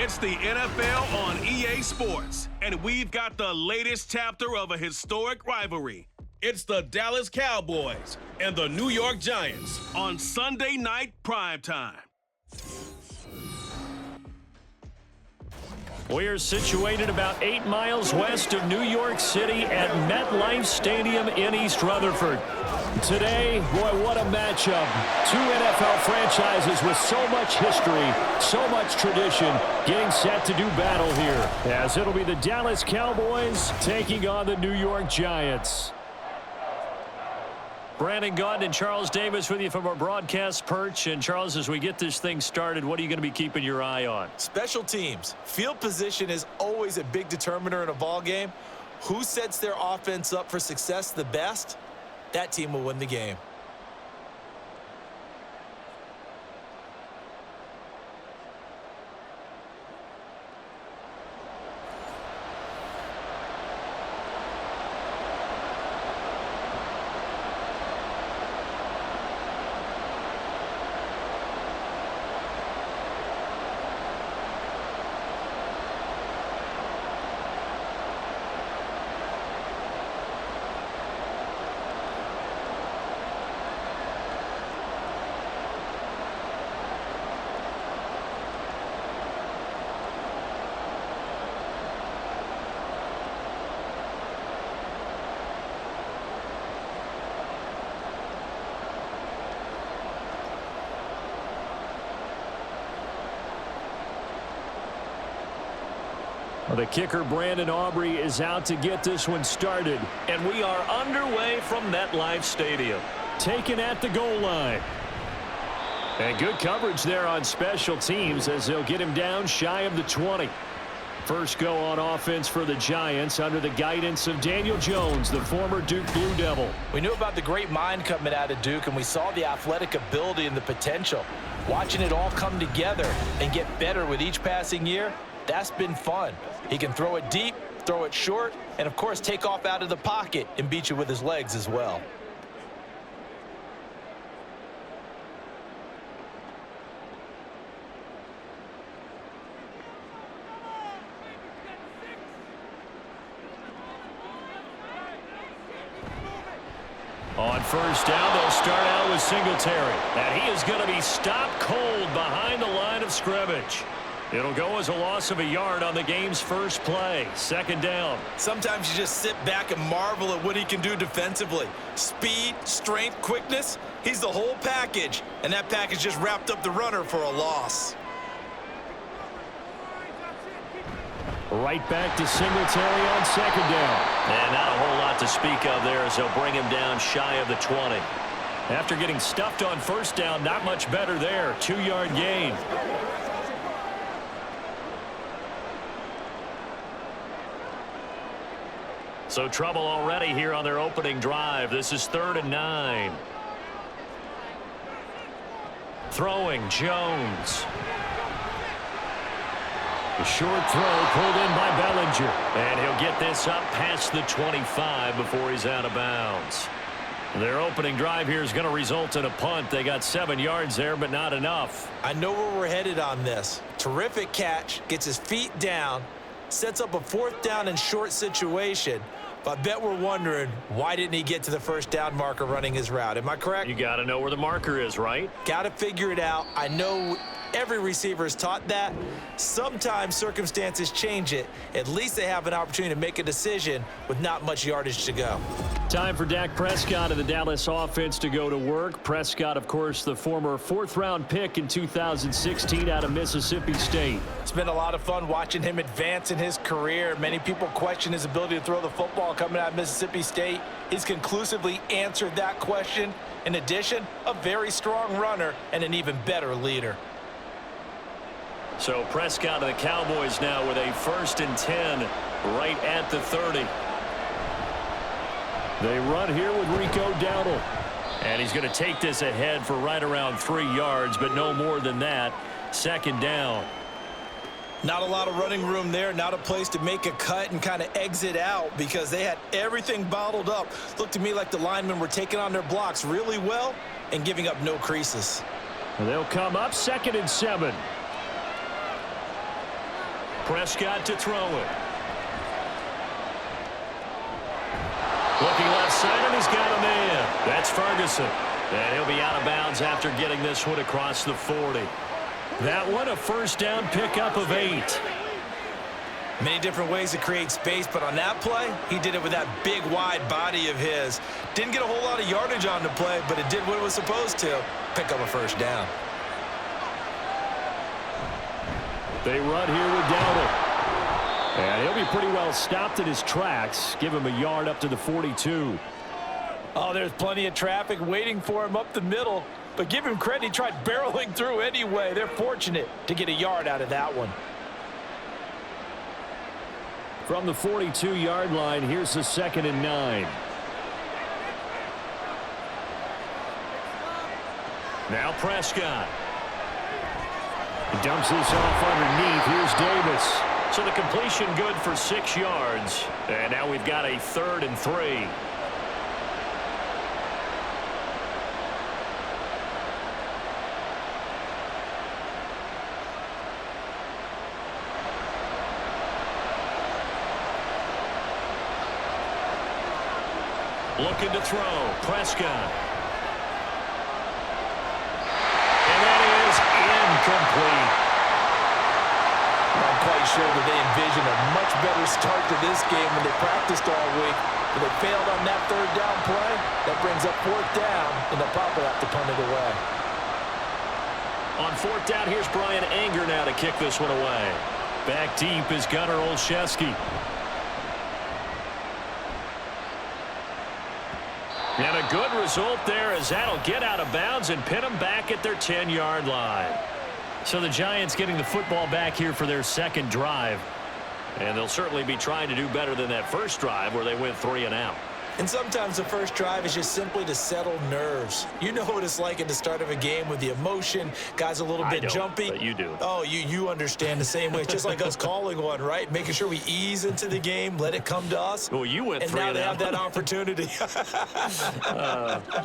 It's the NFL on EA Sports, and we've got the latest chapter of a historic rivalry. It's the Dallas Cowboys and the New York Giants on Sunday night primetime. We're situated about 8 miles west of New York City at MetLife Stadium in East Rutherford. Today, boy, what a matchup. Two NFL franchises with so much history, so much tradition, getting set to do battle here, as it'll be the Dallas Cowboys taking on the New York Giants. Brandon Gaudin and Charles Davis with you from our broadcast perch. And, Charles, as we get this thing started, what are you going to be keeping your eye on? Special teams. Field position is always a big determiner in a ball game. Who sets their offense up for success the best? That team will win the game. The kicker, Brandon Aubrey, is out to get this one started. And we are underway from MetLife Stadium. Taken at the goal line. And good coverage there on special teams as they'll get him down shy of the 20. First go on offense for the Giants under the guidance of Daniel Jones, the former Duke Blue Devil. We knew about the great mind coming out of Duke, and we saw the athletic ability and the potential. Watching it all come together and get better with each passing year, that's been fun. He can throw it deep, throw it short, and, of course, take off out of the pocket and beat you with his legs as well. On first down, they'll start out with Singletary. And he is going to be stopped cold behind the line of scrimmage. It'll go as a loss of a yard on the game's first play. Second down. Sometimes you just sit back and marvel at what he can do defensively. Speed, strength, quickness, he's the whole package. And that package just wrapped up the runner for a loss. Right back to Singletary on second down. And not a whole lot to speak of there as they'll bring him down shy of the 20. After getting stuffed on first down, not much better there. 2-yard gain. So trouble already here on their opening drive. This is 3rd and 9. Throwing, Jones. A short throw pulled in by Bellinger. And he'll get this up past the 25 before he's out of bounds. Their opening drive here is going to result in a punt. They got 7 yards there, but not enough. I know where we're headed on this. Terrific catch, gets his feet down, sets up a 4th down and short situation. But I bet we're wondering, why didn't he get to the first down marker running his route? Am I correct? You got to know where the marker is, right? Got to figure it out. I know every receiver is taught that. Sometimes circumstances change it. At least they have an opportunity to make a decision with not much yardage to go. Time for Dak Prescott and the Dallas offense to go to work. Prescott, of course, the former 4th-round pick in 2016 out of Mississippi State. It's been a lot of fun watching him advance in his career. Many people question his ability to throw the football coming out of Mississippi State. He's conclusively answered that question. In addition, a very strong runner and an even better leader. So Prescott and the Cowboys now with a 1st and 10 right at the 30. They run here with Rico Dowdle. And he's going to take this ahead for right around 3 yards, but no more than that. 2nd down. Not a lot of running room there, not a place to make a cut and kind of exit out because they had everything bottled up. Looked to me like the linemen were taking on their blocks really well and giving up no creases. They'll come up 2nd and 7. Prescott to throw it. Looking left side, and he's got a man. That's Ferguson. And he'll be out of bounds after getting this one across the 40. That one, a first down pickup of 8. Many different ways to create space, but on that play, he did it with that big, wide body of his. Didn't get a whole lot of yardage on the play, but it did what it was supposed to. Pick up a first down. They run here with Dowdle. And he'll be pretty well stopped in his tracks. Give him a yard up to the 42. Oh, there's plenty of traffic waiting for him up the middle. But give him credit, he tried barreling through anyway. They're fortunate to get a yard out of that one. From the 42-yard line, here's the 2nd and 9. Now Prescott. He dumps this off underneath. Here's Davis. So the completion good for 6 yards. And now we've got a 3rd and 3. Looking to throw. Prescott. And that is incomplete. I'm quite sure that they envisioned a much better start to this game when they practiced all week. But they failed on that 3rd down play. That brings up 4th down, and they'll probably have to punt it away. On 4th down, here's Brian Anger now to kick this one away. Back deep is Gunnar Olszewski. And a good result there as that'll get out of bounds and pin them back at their 10-yard line. So the Giants getting the football back here for their 2nd drive. And they'll certainly be trying to do better than that first drive where they went 3 and out. And sometimes the first drive is just simply to settle nerves. You know what it's like at the start of a game with the emotion. Guys a little bit jumpy. But you do. Oh, you understand the same way. It's just like us calling one, right? Making sure we ease into the game, let it come to us. Well, you went 3 and out. And now they have that opportunity.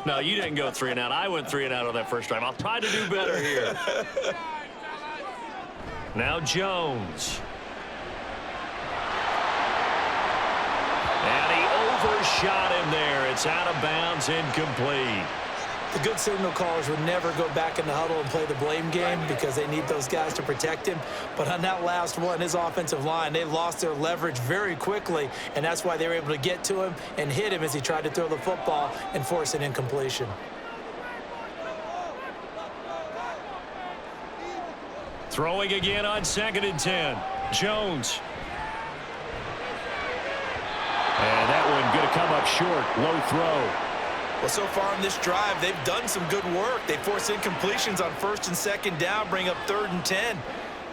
No, you didn't go 3 and out. I went 3 and out on that first drive. I'll try to do better here. Now Jones. And he overshot him there. It's out of bounds, incomplete. The good signal callers would never go back in the huddle and play the blame game because they need those guys to protect him. But on that last one, his offensive line, they lost their leverage very quickly, and that's why they were able to get to him and hit him as he tried to throw the football and force an incompletion. Throwing again on 2nd and 10. Jones. And that one going to come up short. Low throw. Well, so far in this drive, they've done some good work. They force incompletions on 1st and 2nd down, bring up 3rd and 10.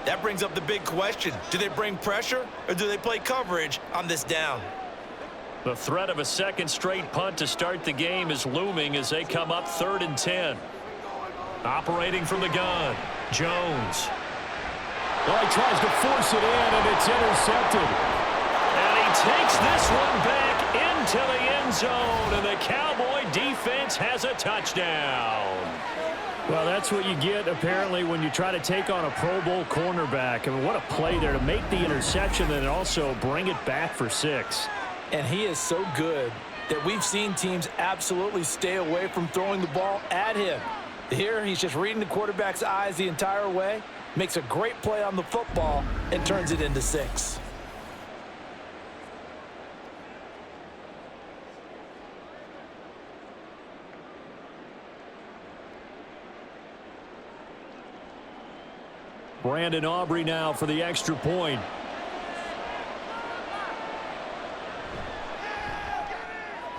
That brings up the big question. Do they bring pressure or do they play coverage on this down? The threat of a 2nd straight punt to start the game is looming as they come up 3rd and 10. Operating from the gun. Jones. Well, he tries to force it in, and it's intercepted. And he takes this one back into the end zone, and the Cowboy defense has a touchdown. Well, that's what you get, apparently, when you try to take on a Pro Bowl cornerback. I mean, what a play there to make the interception and also bring it back for 6. And he is so good that we've seen teams absolutely stay away from throwing the ball at him. Here, he's just reading the quarterback's eyes the entire way, makes a great play on the football, and turns it into 6. Brandon Aubrey now for the extra point.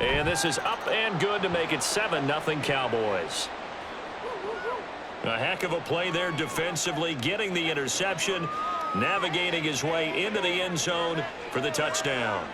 And this is up and good to make it 7-0 Cowboys. A heck of a play there defensively, getting the interception, navigating his way into the end zone for the touchdown.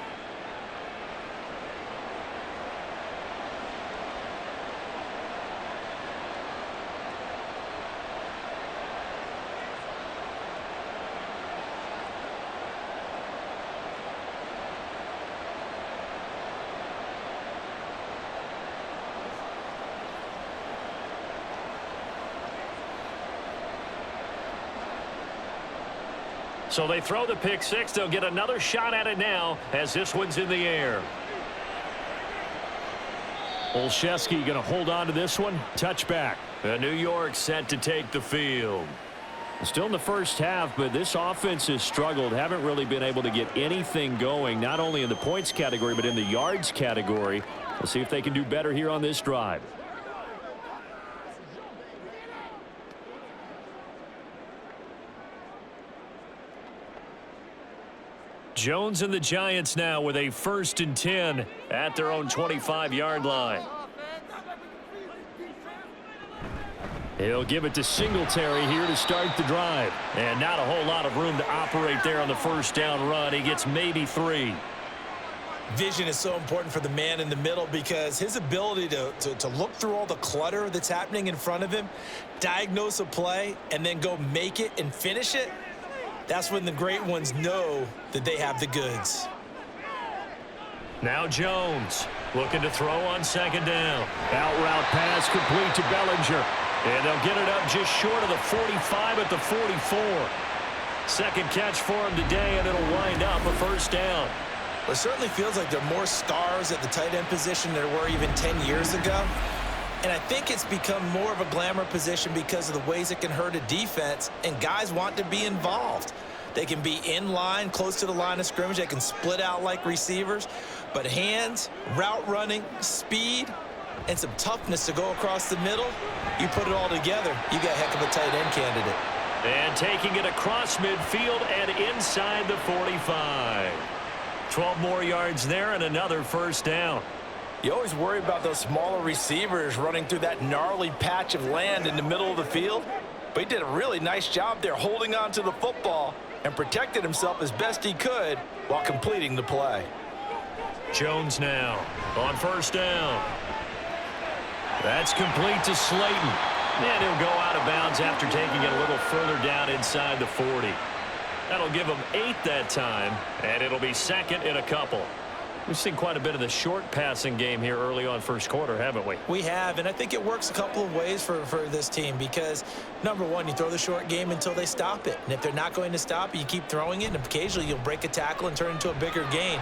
So they throw the pick six. They'll get another shot at it now as this one's in the air. Olszewski going to hold on to this one. Touchback. New York set to take the field. Still in the first half, but this offense has struggled. Haven't really been able to get anything going, not only in the points category, but in the yards category. We'll see if they can do better here on this drive. Jones and the Giants now with a 1st and 10 at their own 25-yard line. He'll give it to Singletary here to start the drive. And not a whole lot of room to operate there on the first down run. He gets maybe 3. Vision is so important for the man in the middle because his ability to look through all the clutter that's happening in front of him, diagnose a play, and then go make it and finish it, that's when the great ones know that they have the goods. Now Jones looking to throw on 2nd down. Out route pass complete to Bellinger. And they'll get it up just short of the 45 at the 44. Second catch for him today, and it'll wind up a 1st down. Well, it certainly feels like there are more stars at the tight end position than there were even 10 years ago. And I think it's become more of a glamour position because of the ways it can hurt a defense, and guys want to be involved. They can be in line, close to the line of scrimmage. They can split out like receivers. But hands, route running, speed, and some toughness to go across the middle, you put it all together, you got a heck of a tight end candidate. And taking it across midfield and inside the 45. 12 more yards there and another 1st down. You always worry about those smaller receivers running through that gnarly patch of land in the middle of the field. But he did a really nice job there holding on to the football and protected himself as best he could while completing the play. Jones now on 1st down. That's complete to Slayton. And he'll go out of bounds after taking it a little further down inside the 40. That'll give him 8 that time, and it'll be 2nd and a couple. We've seen quite a bit of the short passing game here early on first quarter, haven't we? We have, and I think it works a couple of ways for this team because, number one, you throw the short game until they stop it. And if they're not going to stop it, you keep throwing it, and occasionally you'll break a tackle and turn it into a bigger gain.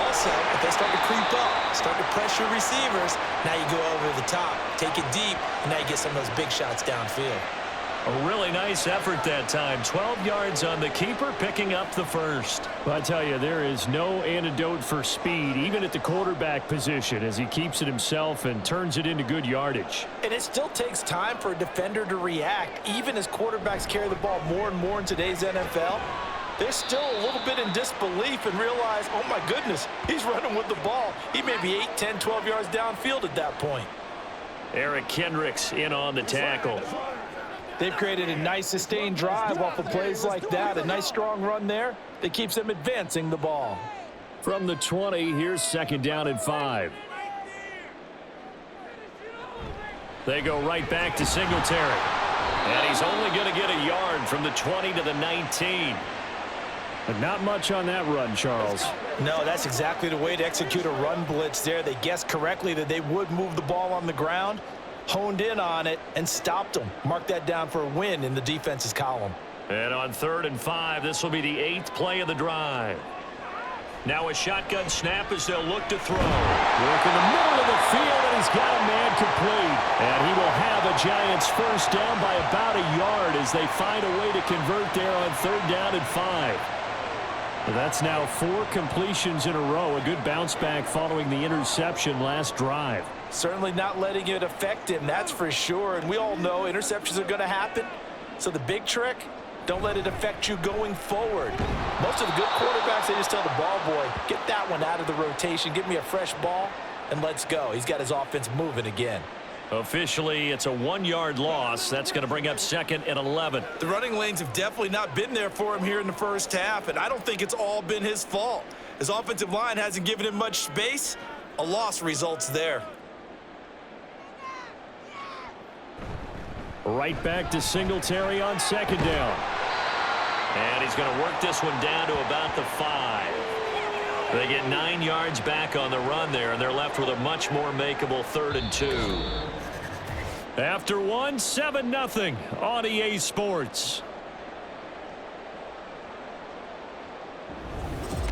Also, if they start to creep up, start to pressure receivers, now you go over the top, take it deep, and now you get some of those big shots downfield. A really nice effort that time. 12 yards on the keeper, picking up the 1st. Well, I tell you, there is no antidote for speed, even at the quarterback position, as he keeps it himself and turns it into good yardage. And it still takes time for a defender to react, even as quarterbacks carry the ball more and more in today's NFL. They're still a little bit in disbelief and realize, oh my goodness, he's running with the ball. He may be 8, 10, 12 yards downfield at that point. Eric Kendricks in on the tackle. They've created a nice sustained drive off of plays like that. A nice strong run there that keeps them advancing the ball. From the 20, here's 2nd down and 5. They go right back to Singletary. And he's only going to get a yard from the 20 to the 19. But not much on that run, Charles. No, that's exactly the way to execute a run blitz there. They guessed correctly that they would move the ball on the ground, honed in on it, and stopped them. Mark that down for a win in the defense's column. And on 3rd and 5, this will be the 8th play of the drive. Now a shotgun snap as they'll look to throw. Work in the middle of the field, and he's got a man complete. And he will have a Giants 1st down by about a yard as they find a way to convert there on 3rd down and 5. Well, that's now 4 completions in a row. A good bounce back following the interception last drive. Certainly not letting it affect him, that's for sure. And we all know interceptions are going to happen. So the big trick, don't let it affect you going forward. Most of the good quarterbacks, they just tell the ball boy, get that one out of the rotation, give me a fresh ball, and let's go. He's got his offense moving again. Officially, it's a 1-yard loss. That's going to bring up 2nd and 11. The running lanes have definitely not been there for him here in the first half, and I don't think it's all been his fault. His offensive line hasn't given him much space. A loss results there. Right back to Singletary on 2nd down. And he's going to work this one down to about the 5. They get 9 yards back on the run there, and they're left with a much more makeable 3rd and 2. After 7-0 on EA Sports.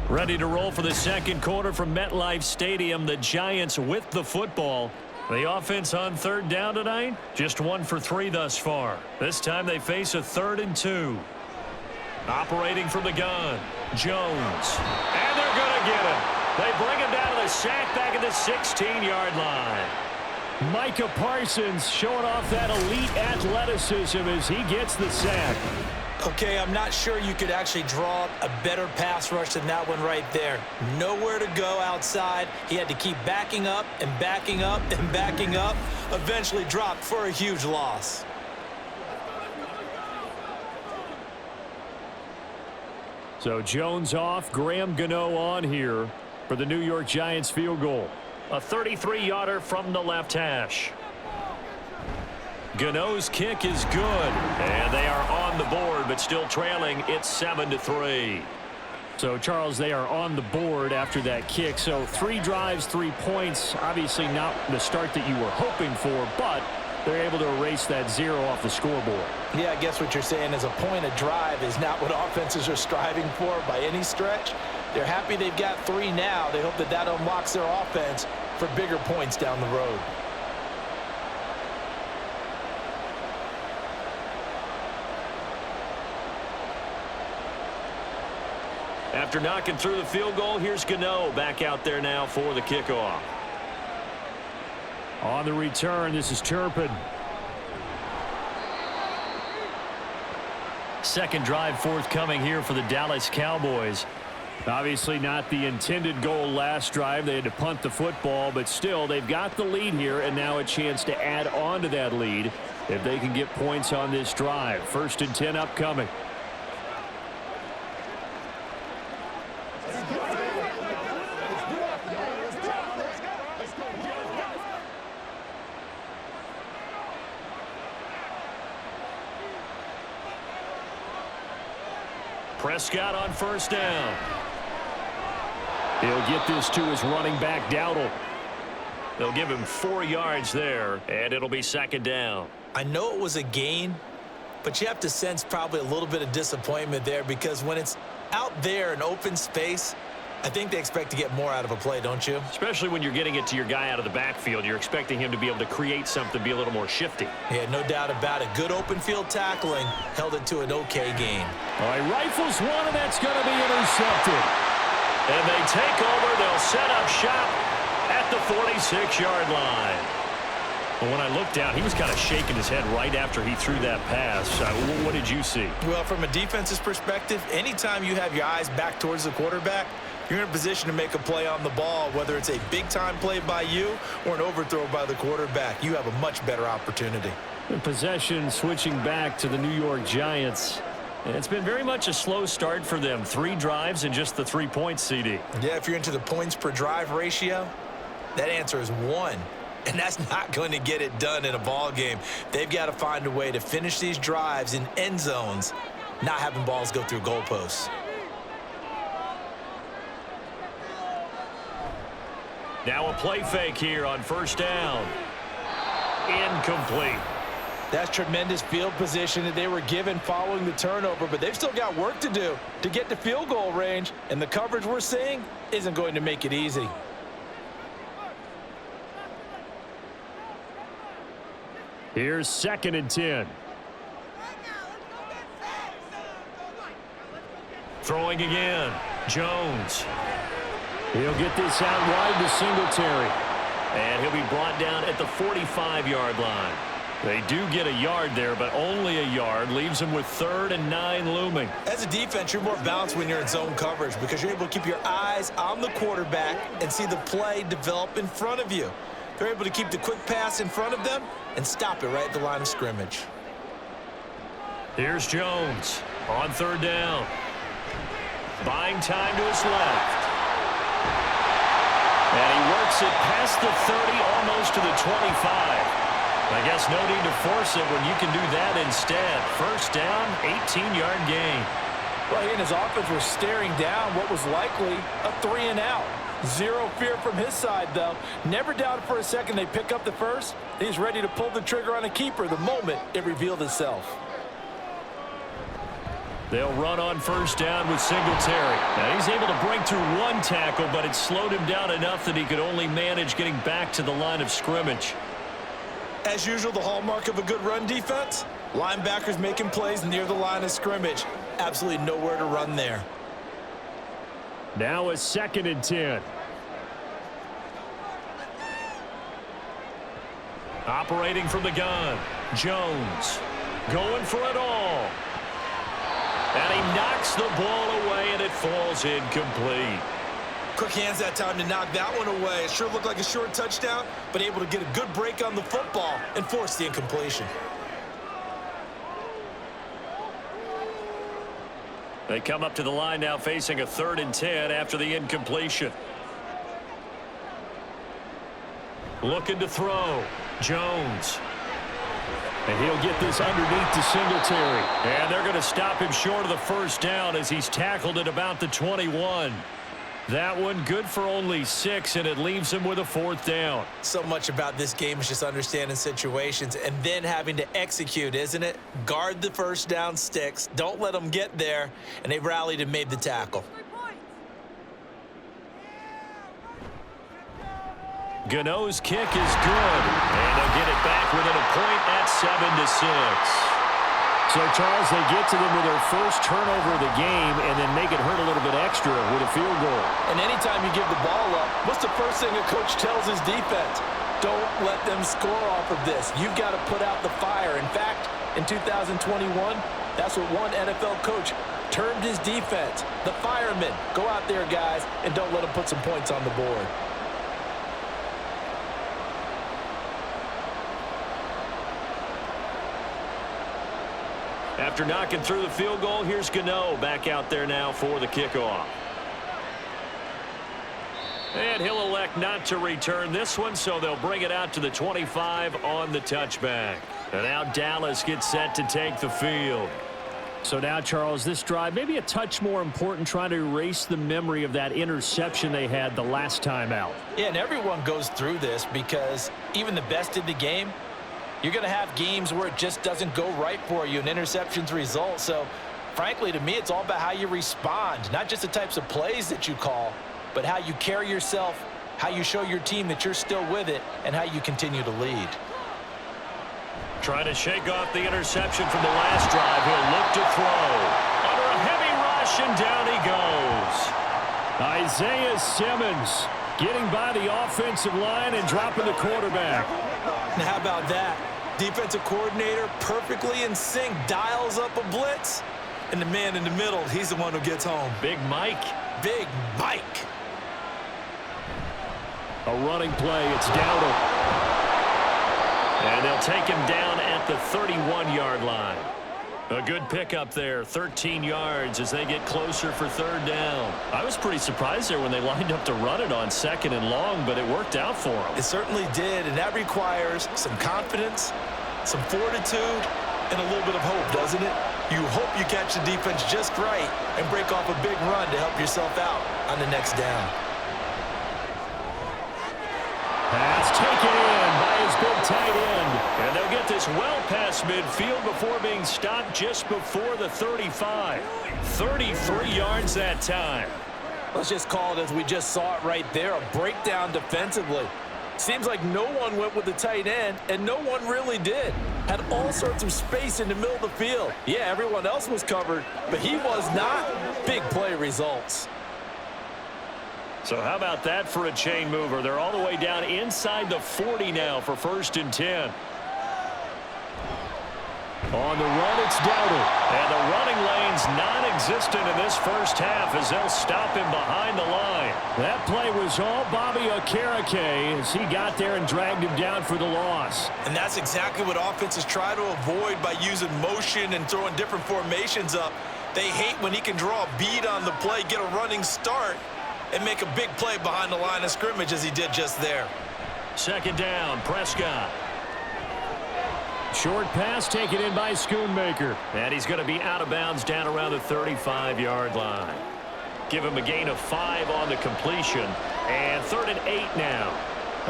Ready to roll for the second quarter from MetLife Stadium. The Giants with the football. The offense on third down tonight, just 1 for 3 thus far. This time they face a 3rd and 2. Operating from the gun, Jones. And they're going to get him. They bring him down to the sack back at the 16-yard line. Micah Parsons showing off that elite athleticism as he gets the sack. Okay, I'm not sure you could actually draw up a better pass rush than that one right there. Nowhere to go outside. He had to keep backing up and backing up and backing up. Eventually dropped for a huge loss. So Jones off, Graham Gano on here for the New York Giants field goal. A 33-yarder from the left hash. Gano's kick is good, and they are on the board, but still trailing. It's 7-3. So, Charles, they are on the board after that kick. So 3 drives, 3 points. Obviously not the start that you were hoping for, but they're able to erase that 0 off the scoreboard. Yeah, I guess what you're saying is a point a drive is not what offenses are striving for by any stretch. They're happy they've got 3 now. They hope that that unlocks their offense for bigger points down the road. After knocking through the field goal, here's Gano back out there now for the kickoff. On the return, this is Turpin. Second drive forthcoming here for the Dallas Cowboys. Obviously not the intended goal last drive. They had to punt the football, but still they've got the lead here and now a chance to add on to that lead if they can get points on this drive. 1st and 10 upcoming. Prescott on 1st down. He'll get this to his running back, Dowdle. They'll give him 4 yards there, and it'll be 2nd down. I know it was a gain, but you have to sense probably a little bit of disappointment there because when it's out there in open space, I think they expect to get more out of a play, don't you? Especially when you're getting it to your guy out of the backfield. You're expecting him to be able to create something, be a little more shifty. Yeah, no doubt about it. Good open field tackling held it to an okay gain. All right, rifles one, and that's going to be intercepted. And they take over. They'll set up shop at the 46-yard line. Well, when I looked down, he was kind of shaking his head right after he threw that pass. What did you see? Well, from a defense's perspective, anytime you have your eyes back towards the quarterback, you're in a position to make a play on the ball, whether it's a big-time play by you or an overthrow by the quarterback. You have a much better opportunity. The possession switching back to the New York Giants. It's been very much a slow start for them. 3 drives and just the 3 points, CD. Yeah, if you're into the points per drive ratio, that answer is 1. And that's not going to get it done in a ball game. They've got to find a way to finish these drives in end zones, not having balls go through goalposts. Now a play fake here on 1st down. Incomplete. That's tremendous field position that they were given following the turnover, but they've still got work to do to get to field goal range, and the coverage we're seeing isn't going to make it easy. Here's 2nd and 10. Throwing again. Jones. He'll get this out wide to Singletary. And he'll be brought down at the 45-yard line. They do get a yard there, but only a yard. Leaves them with 3rd and 9 looming. As a defense, you're more balanced when you're in zone coverage because you're able to keep your eyes on the quarterback and see the play develop in front of you. They're able to keep the quick pass in front of them and stop it right at the line of scrimmage. Here's Jones on 3rd down. Buying time to his left. And he works it past the 30, almost to the 25. I guess no need to force it when you can do that instead. 1st down, 18-yard gain. Well, he and his offense were staring down what was likely a 3-and-out. 0 fear from his side, though. Never doubted for a second they pick up the first. He's ready to pull the trigger on a keeper the moment it revealed itself. They'll run on first down with Singletary. Now he's able to break through one tackle, but it slowed him down enough that he could only manage getting back to the line of scrimmage. As usual, the hallmark of a good run defense, linebackers making plays near the line of scrimmage. Absolutely nowhere to run there. Now a 2nd and 10. Operating from the gun, Jones going for it all. And he knocks the ball away, and it falls incomplete. Quick hands that time to knock that one away. It sure looked like a short touchdown, but able to get a good break on the football and force the incompletion. They come up to the line now facing a 3rd and 10 after the incompletion. Looking to throw. Jones. And he'll get this underneath to Singletary. And they're going to stop him short of the first down as he's tackled at about the 21. That one good for only 6, and it leaves him with a 4th down. So much about this game is just understanding situations and then having to execute, isn't it? Guard the first down sticks. Don't let them get there. And they rallied and made the tackle. Gano's kick is good, and they'll get it back within a point at 7-6. So, Charles, they get to them with their first turnover of the game and then make it hurt a little bit extra with a field goal. And anytime you give the ball up, what's the first thing a coach tells his defense? Don't let them score off of this. You've got to put out the fire. In fact, in 2021, that's what one NFL coach termed his defense. The firemen. Go out there, guys, and don't let them put some points on the board. After knocking through the field goal, here's Gano back out there now for the kickoff. And he'll elect not to return this one, so they'll bring it out to the 25 on the touchback. And now Dallas gets set to take the field. So now, Charles, this drive maybe a touch more important, trying to erase the memory of that interception they had the last time out. Yeah, and everyone goes through this because even the best in the game, you're going to have games where it just doesn't go right for you and interceptions result. So, frankly, to me, it's all about how you respond, not just the types of plays that you call, but how you carry yourself, how you show your team that you're still with it, and how you continue to lead. Trying to shake off the interception from the last drive. He'll look to throw. Under a heavy rush, and down he goes. Isaiah Simmons getting by the offensive line and dropping the quarterback. Now, how about that? Defensive coordinator perfectly in sync, dials up a blitz, and the man in the middle, he's the one who gets home. Big Mike. Big Mike. A running play. It's Dowdle. And they'll take him down at the 31-yard line. A good pickup there, 13 yards as they get closer for 3rd down. I was pretty surprised there when they lined up to run it on 2nd and long, but it worked out for them. It certainly did, and that requires some confidence, some fortitude, and a little bit of hope, doesn't it? You hope you catch the defense just right and break off a big run to help yourself out on the next down. Pass taken in by his big tight end. And they'll get this well past midfield before being stopped just before the 35. 33 yards that time. Let's just call it as we just saw it right there, a breakdown defensively. Seems like no one went with the tight end, and no one really did. Had all sorts of space in the middle of the field. Yeah, everyone else was covered, but he was not. Big play results. So how about that for a chain mover? They're all the way down inside the 40 now for 1st and 10. On the run, it's Dowdle. And the running lane's non-existent in this first half as they'll stop him behind the line. That play was all Bobby Okereke as he got there and dragged him down for the loss. And that's exactly what offenses try to avoid by using motion and throwing different formations up. They hate when he can draw a bead on the play, get a running start, and make a big play behind the line of scrimmage as he did just there. 2nd down, Prescott. Short pass taken in by Schoonmaker. And he's going to be out of bounds down around the 35-yard line. Give him a gain of 5 on the completion. And 3rd and 8 now.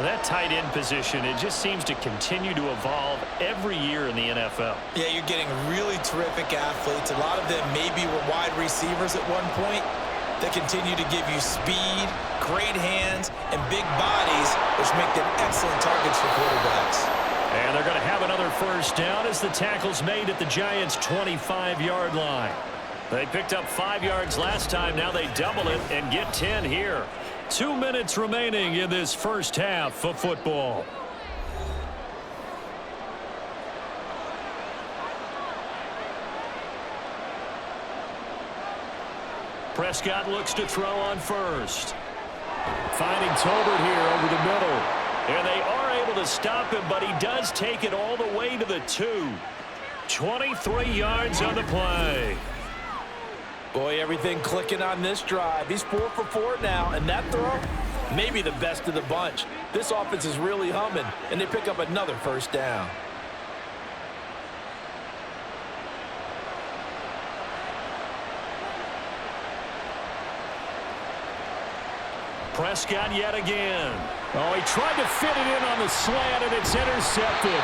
Well, that tight end position, it just seems to continue to evolve every year in the NFL. Yeah, you're getting really terrific athletes. A lot of them maybe were wide receivers at one point. They continue to give you speed, great hands, and big bodies, which make them excellent targets for quarterbacks. And they're going to have another first down as the tackle's made at the Giants' 25-yard line. They picked up 5 yards last time. Now they double it and get 10 here. 2 minutes remaining in this first half of football. Prescott looks to throw on first. Finding Tolbert here over the middle. And they are able to stop him, but he does take it all the way to the 2. 23 yards on the play. Boy, everything clicking on this drive. He's 4 for 4 now, and that throw, maybe the best of the bunch. This offense is really humming, and they pick up another first down. Prescott yet again. Oh, he tried to fit it in on the slant, and it's intercepted.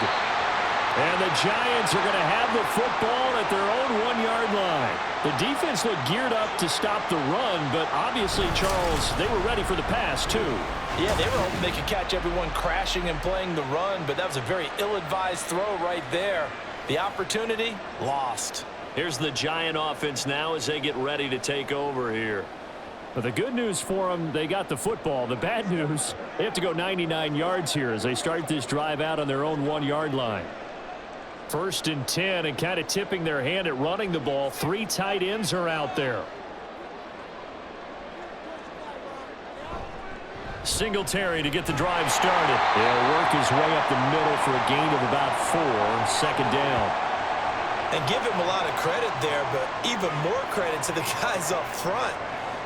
And the Giants are going to have the football at their own 1-yard line. The defense looked geared up to stop the run, but obviously, Charles, they were ready for the pass, too. Yeah, they were hoping they could catch everyone crashing and playing the run, but that was a very ill-advised throw right there. The opportunity, lost. Here's the Giant offense now as they get ready to take over here. But the good news for them, they got the football. The bad news, they have to go 99 yards here as they start this drive out on their own 1-yard line. 1st and 10, and kind of tipping their hand at running the ball. 3 tight ends are out there. Singletary to get the drive started. He'll work his way up the middle for a gain of about 4. 2nd down. And give him a lot of credit there, but even more credit to the guys up front.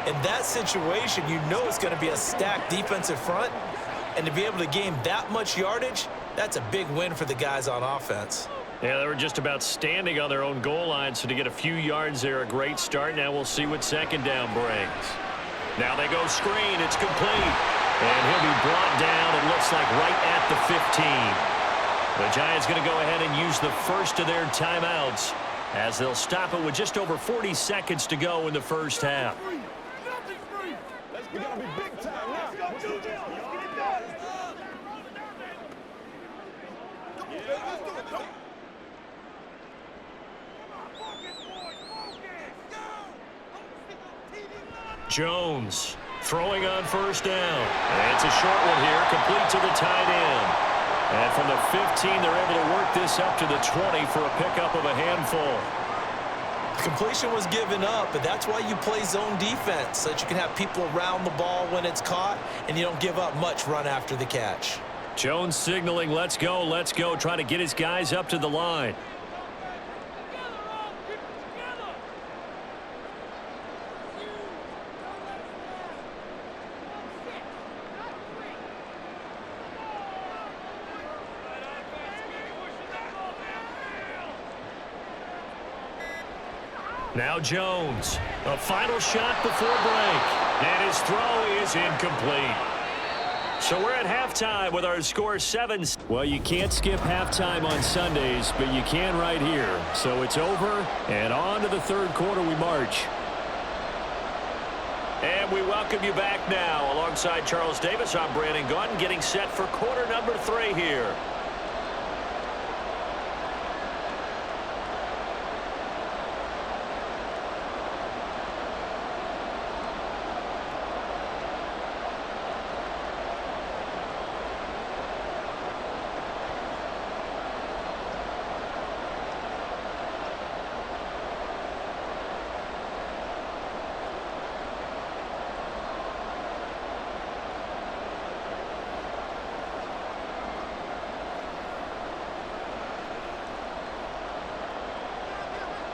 In that situation, you know it's going to be a stacked defensive front. And to be able to gain that much yardage, that's a big win for the guys on offense. Yeah, they were just about standing on their own goal line, so to get a few yards there, a great start. Now we'll see what 2nd down brings. Now they go screen. It's complete. And he'll be brought down, it looks like, right at the 15. The Giants going to go ahead and use the first of their timeouts as they'll stop it with just over 40 seconds to go in the first half. We gotta be big time now. Let's get it done. Jones throwing on first down. And it's a short one here, complete to the tight end. And from the 15, they're able to work this up to the 20 for a pickup of a handful. Completion was given up, but that's why you play zone defense, so that you can have people around the ball when it's caught, and you don't give up much run after the catch. Jones signaling, let's go, trying to get his guys up to the line. Now Jones, a final shot before break, and his throw is incomplete. So we're at halftime with our score 7. Well, you can't skip halftime on Sundays, but you can right here. So it's over, and on to the 3rd quarter we march. And we welcome you back now. Alongside Charles Davis, I'm Brandon Gunn, getting set for quarter number 3 here.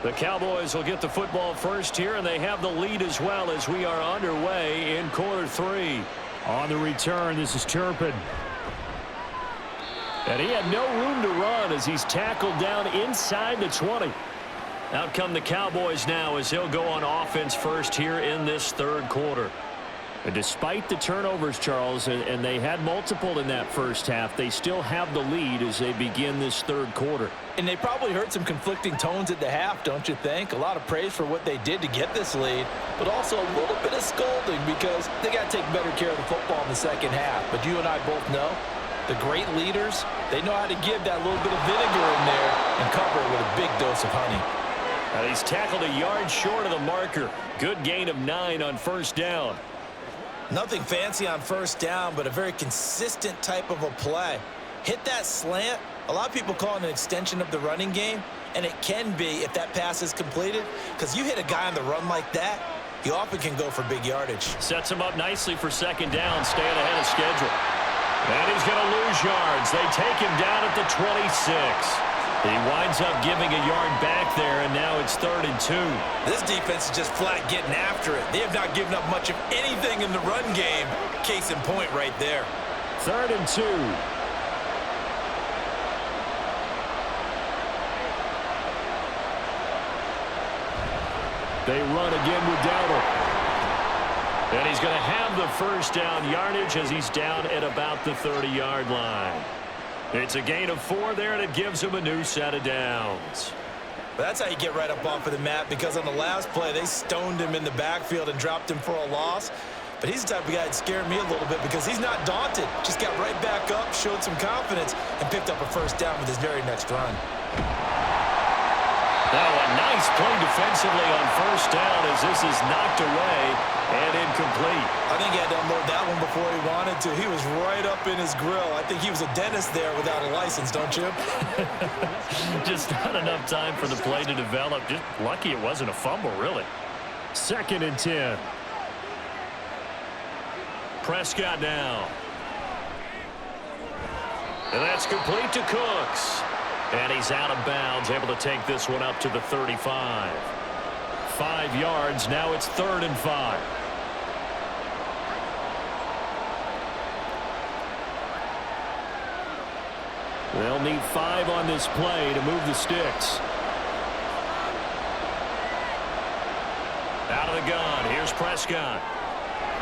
The Cowboys will get the football first here, and they have the lead as well as we are underway in quarter 3. On the return, this is Turpin. And he had no room to run as he's tackled down inside the 20. Out come the Cowboys now as he'll go on offense first here in this 3rd quarter. And despite the turnovers, Charles, and they had multiple in that first half, they still have the lead as they begin this third quarter. And they probably heard some conflicting tones at the half, don't you think? A lot of praise for what they did to get this lead, but also a little bit of scolding because they got to take better care of the football in the second half. But you and I both know the great leaders, they know how to give that little bit of vinegar in there and cover it with a big dose of honey. He's tackled a yard short of the marker. Good gain of 9 on first down. Nothing fancy on first down, but a very consistent type of a play. Hit that slant. A lot of people call it an extension of the running game, and it can be if that pass is completed, because you hit a guy on the run like that, you often can go for big yardage. Sets him up nicely for second down, staying ahead of schedule. And he's going to lose yards. They take him down at the 26. He winds up giving a yard back there, and now it's 3rd and 2. This defense is just flat getting after it. They have not given up much of anything in the run game. Case in point right there. 3rd and 2. They run again with Dowdle. And he's going to have the first down yardage as he's down at about the 30-yard line. It's a gain of 4 there, and it gives him a new set of downs. That's how you get right up off of the mat, because on the last play, they stoned him in the backfield and dropped him for a loss. But he's the type of guy that scared me a little bit because he's not daunted. Just got right back up, showed some confidence, and picked up a first down with his very next run. Now a nice play defensively on first down as this is knocked away and incomplete. I think he had to unload that one before he wanted to. He was right up in his grill. I think he was a dentist there without a license, don't you? Just not enough time for the play to develop. Just lucky it wasn't a fumble, really. 2nd and 10. Prescott now. And that's complete to Cooks. And he's out of bounds, able to take this one up to the 35. 5 yards, now it's 3rd and 5. They'll need 5 on this play to move the sticks. Out of the gun, here's Prescott.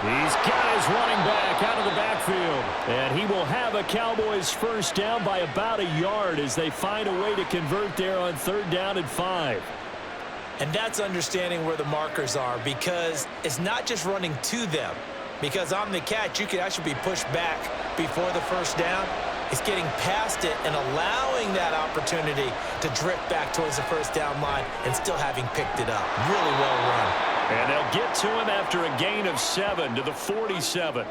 He's got his running back out of the backfield. And he will have a Cowboys first down by about a yard as they find a way to convert there on 3rd down and 5. And that's understanding where the markers are, because it's not just running to them. Because on the catch, you could actually be pushed back before the first down. It's getting past it and allowing that opportunity to drift back towards the first down line and still having picked it up. Really well run. And they'll get to him after a gain of 7 to the 47.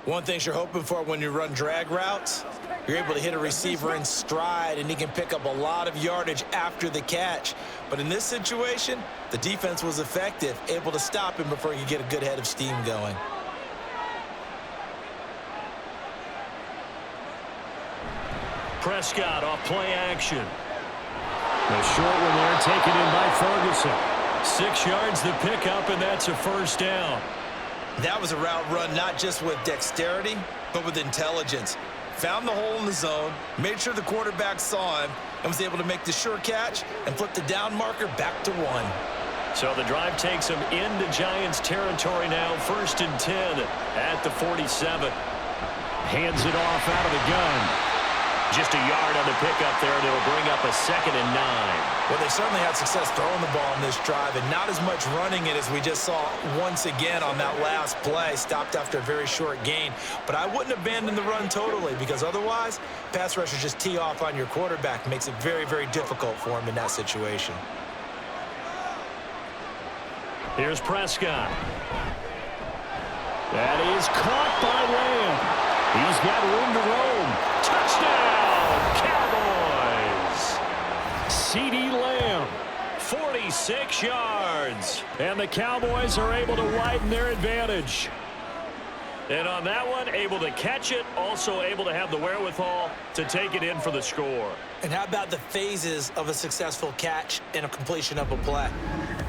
One thing you're hoping for when you run drag routes, you're able to hit a receiver in stride and he can pick up a lot of yardage after the catch. But in this situation, the defense was effective, able to stop him before he could get a good head of steam going. Prescott off play action. A short one there taken in by Ferguson. 6 yards the pickup, and that's a first down. That was a route run not just with dexterity, but with intelligence. Found the hole in the zone, made sure the quarterback saw him, and was able to make the sure catch and flip the down marker back to 1. So the drive takes him into Giants territory now, 1st and 10 at the 47. Hands it off out of the gun. Just a yard on the pickup there, and it'll bring up a 2nd and 9. Well, they certainly had success throwing the ball in this drive, and not as much running it as we just saw once again on that last play. Stopped after a very short gain. But I wouldn't abandon the run totally, because otherwise, pass rushers just tee off on your quarterback. Makes it very, very difficult for him in that situation. Here's Prescott. That is caught by Lamb. He's got room to roam. Touchdown, Cowboys! CeeDee Lamb, 46 yards. And the Cowboys are able to widen their advantage. And on that one, able to catch it, also able to have the wherewithal to take it in for the score. And how about the phases of a successful catch and a completion of a play?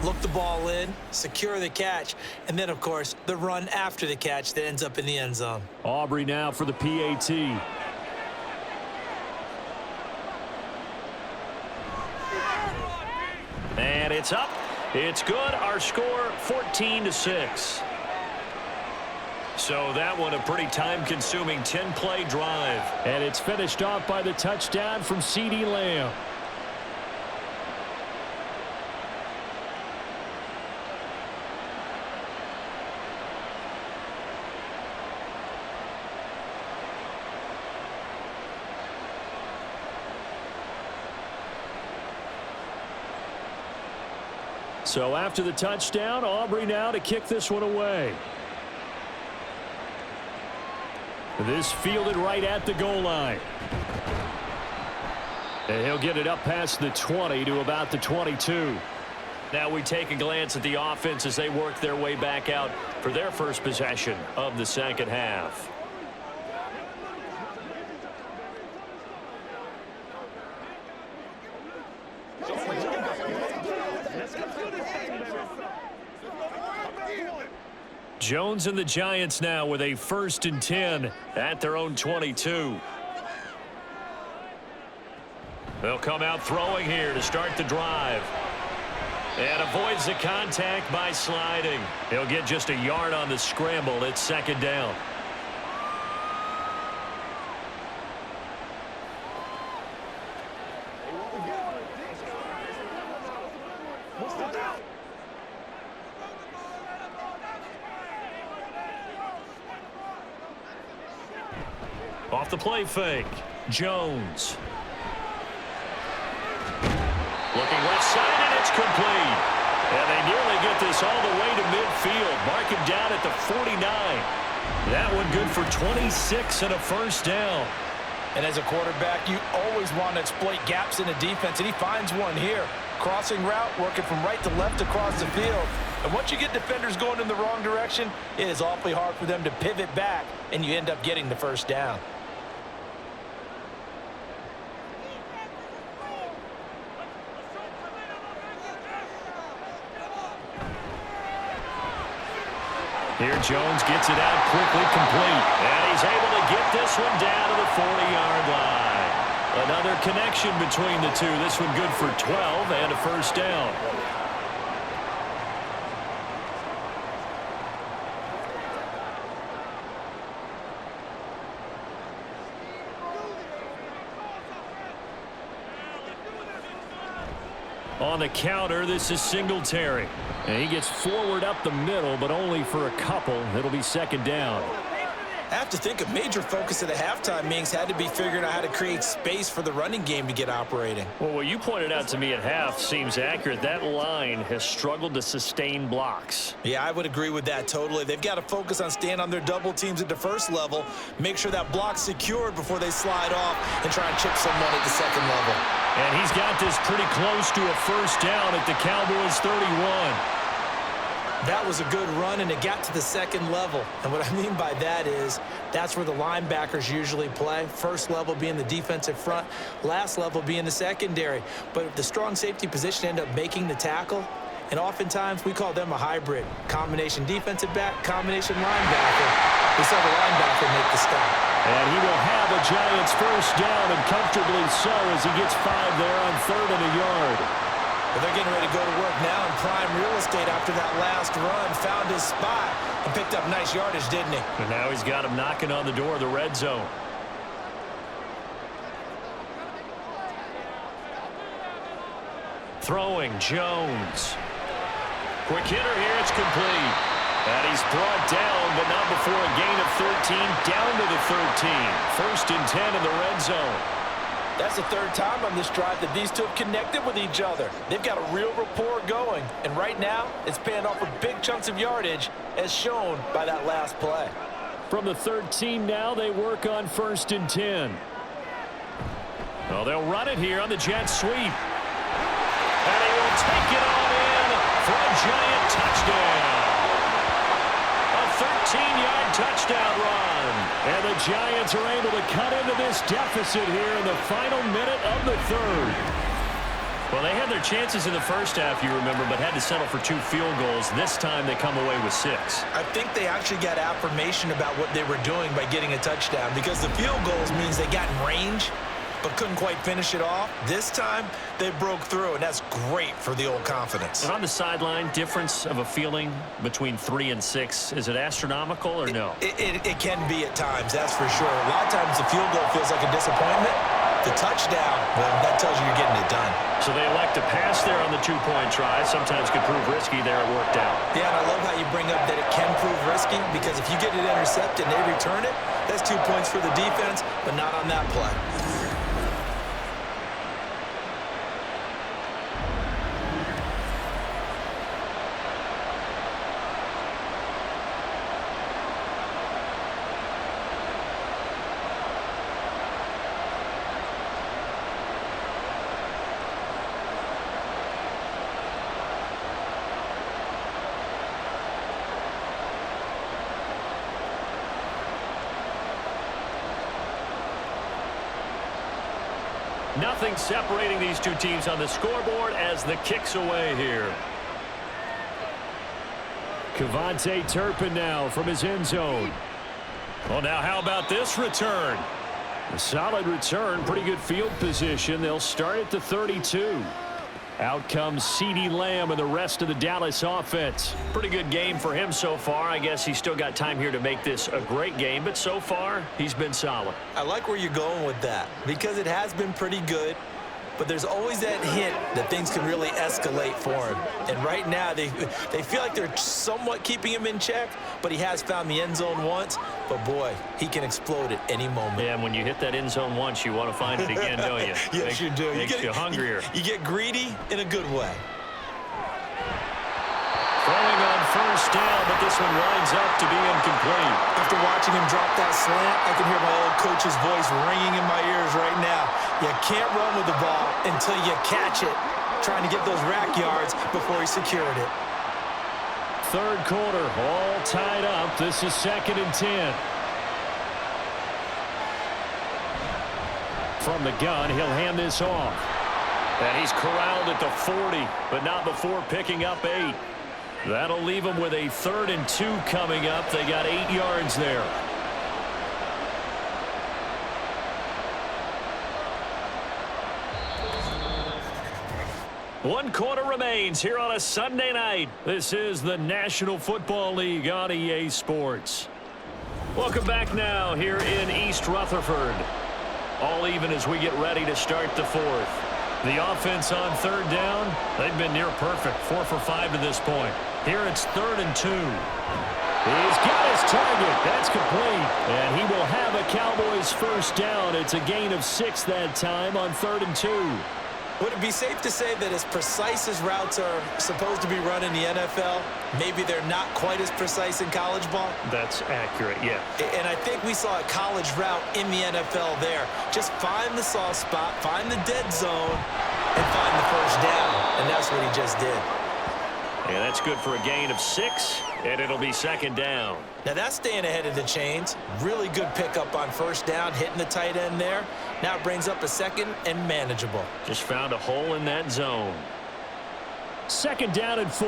Look the ball in, secure the catch, and then, of course, the run after the catch that ends up in the end zone. Aubrey now for the PAT. And it's up. It's good. Our score, 14-6. So that one a pretty time-consuming 10-play drive. And it's finished off by the touchdown from CeeDee Lamb. So after the touchdown, Aubrey now to kick this one away. This fielded right at the goal line. And he'll get it up past the 20 to about the 22. Now we take a glance at the offense as they work their way back out for their first possession of the second half. Jones and the Giants now with a 1st and 10 at their own 22. They'll come out throwing here to start the drive. And avoids the contact by sliding. He'll get just a yard on the scramble. It's 2nd down. Off the play fake, Jones. Looking left side, and it's complete. And they nearly get this all the way to midfield. Mark him down at the 49. That one good for 26 and a 1st down. And as a quarterback, you always want to exploit gaps in the defense, and he finds one here. Crossing route, working from right to left across the field. And once you get defenders going in the wrong direction, it is awfully hard for them to pivot back, and you end up getting the 1st down. Here Jones gets it out quickly, complete. And he's able to get this one down to the 40-yard line. Another connection between the two. This one good for 12 and a 1st down. On the counter, this is Singletary. And he gets forward up the middle, but only for a couple. It'll be 2nd down. I have to think a major focus of the halftime meetings had to be figuring out how to create space for the running game to get operating. Well, what you pointed out to me at half seems accurate. That line has struggled to sustain blocks. Yeah, I would agree with that totally. They've got to focus on staying on their double teams at the 1st level, make sure that block's secured before they slide off and try and chip someone at the 2nd level. And he's got this pretty close to a 1st down at the Cowboys 31. That was a good run, and it got to the 2nd level. And what I mean by that is that's where the linebackers usually play. 1st level being the defensive front, last level being the secondary. But the strong safety position ended up making the tackle, and oftentimes we call them a hybrid. Combination defensive back, combination linebacker. We saw the linebacker make the stop. And he will have a Giants 1st down, and comfortably so, as he gets 5 there on 3rd and a yard. Well, they're getting ready to go to work now in prime real estate after that last run. Found his spot and picked up nice yardage, didn't he? And now he's got him knocking on the door of the red zone. Throwing, Jones. Quick hitter here, it's complete. And he's brought down, but not before a gain of 13, down to the 13. 1st and 10 in the red zone. That's the 3rd time on this drive that these two have connected with each other. They've got a real rapport going, and right now it's paying off with big chunks of yardage, as shown by that last play. From the 13 now, they work on 1st and 10. Well, they'll run it here on the jet sweep. And he will take it on in for a Giant touchdown. A 13-yard touchdown run. And the Giants are able to cut into this deficit here in the final minute of the 3rd. Well, they had their chances in the 1st half, you remember, but had to settle for 2 field goals. This time they come away with 6. I think they actually got affirmation about what they were doing by getting a touchdown, because the field goals means they got in range. but couldn't quite finish it off. This time, they broke through, and that's great for the old confidence. And on the sideline, difference of a feeling between 3 and 6, is it astronomical or no? It can be at times, that's for sure. A lot of times the field goal feels like a disappointment. The touchdown, well, that tells you you're getting it done. So they elect to pass there on the 2-point try. Sometimes could prove risky there. It worked out. Yeah, and I love how you bring up that it can prove risky, because if you get it intercepted and they return it, that's 2 points for the defense, but not on that play. Nothing separating these two teams on the scoreboard as the kick's away here. Cavante Turpin now from his end zone. Well, now how about this return? A solid return, pretty good field position. They'll start at the 32. Out comes CeeDee Lamb and the rest of the Dallas offense. Pretty good game for him so far. I guess he's still got time here to make this a great game, but so far, he's been solid. I like where you're going with that, because it has been pretty good, but there's always that hint that things can really escalate for him. And right now, they feel like they're somewhat keeping him in check, but he has found the end zone once. But, boy, he can explode at any moment. Yeah, and when you hit that end zone once, you want to find it again, don't you? Yes, you do. Makes you hungrier. You get greedy in a good way. Throwing on first down, but this one winds up to be incomplete. After watching him drop that slant, I can hear my old coach's voice ringing in my ears right now. You can't run with the ball until you catch it, trying to get those rack yards before he secured it. Third quarter, all tied up. This is 2nd and 10. From the gun, he'll hand this off. And he's corralled at the 40, but not before picking up 8. That'll leave them with a 3rd and 2 coming up. They got 8 yards there. One quarter remains here on a Sunday night. This is the National Football League on EA Sports. Welcome back now here in East Rutherford. All even as we get ready to start the 4th. The offense on 3rd down, they've been near perfect. 4 for 5 to this point. Here it's 3rd and 2. He's got his target. That's complete. And he will have a Cowboys first down. It's a gain of 6 that time on 3rd and 2. Would it be safe to say that as precise as routes are supposed to be run in the NFL, maybe they're not quite as precise in college ball? That's accurate, yeah. And I think we saw a college route in the NFL there. Just find the soft spot, find the dead zone, and find the first down. And that's what he just did. Yeah, that's good for a gain of 6, and it'll be 2nd down. Now that's staying ahead of the chains. Really good pickup on first down, hitting the tight end there. Now it brings up a 2nd and manageable. Just found a hole in that zone. 2nd down and 4.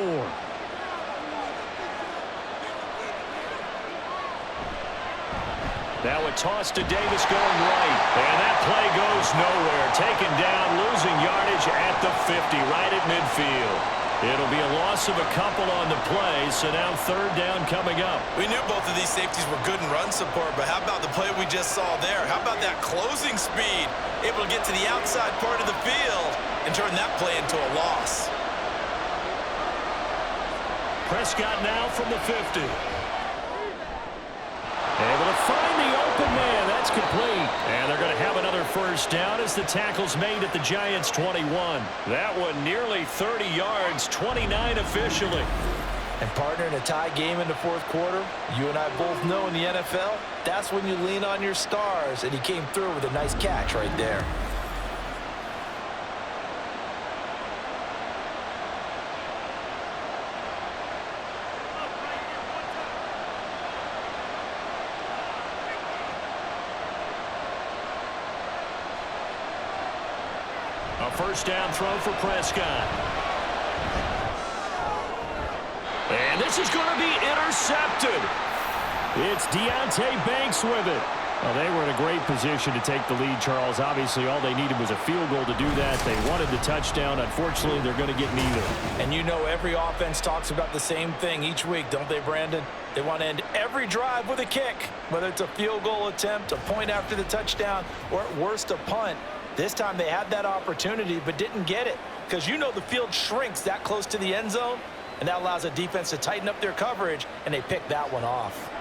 Now a toss to Davis going right. And that play goes nowhere. Taken down, losing yardage at the 50, right at midfield. It'll be a loss of a couple on the play, so now 3rd down coming up. We knew both of these safeties were good in run support, but how about the play we just saw there? How about that closing speed? Able to get to the outside part of the field and turn that play into a loss. Prescott now from the 50. Able to find the open man. That's complete. And they're going to have another first down as the tackle's made at the Giants' 21. That one nearly 30 yards, 29 officially. And partner, in a tie game in the 4th quarter, you and I both know in the NFL, that's when you lean on your stars, and he came through with a nice catch right there. A first down throw for Prescott. And this is going to be intercepted. It's Deonte Banks with it. Well, they were in a great position to take the lead, Charles. Obviously, all they needed was a field goal to do that. They wanted the touchdown. Unfortunately, they're going to get neither. And you know every offense talks about the same thing each week, don't they, Brandon? They want to end every drive with a kick, whether it's a field goal attempt, a point after the touchdown, or at worst a punt. This time they had that opportunity but didn't get it because you know the field shrinks that close to the end zone, and that allows a defense to tighten up their coverage, and they picked that one off.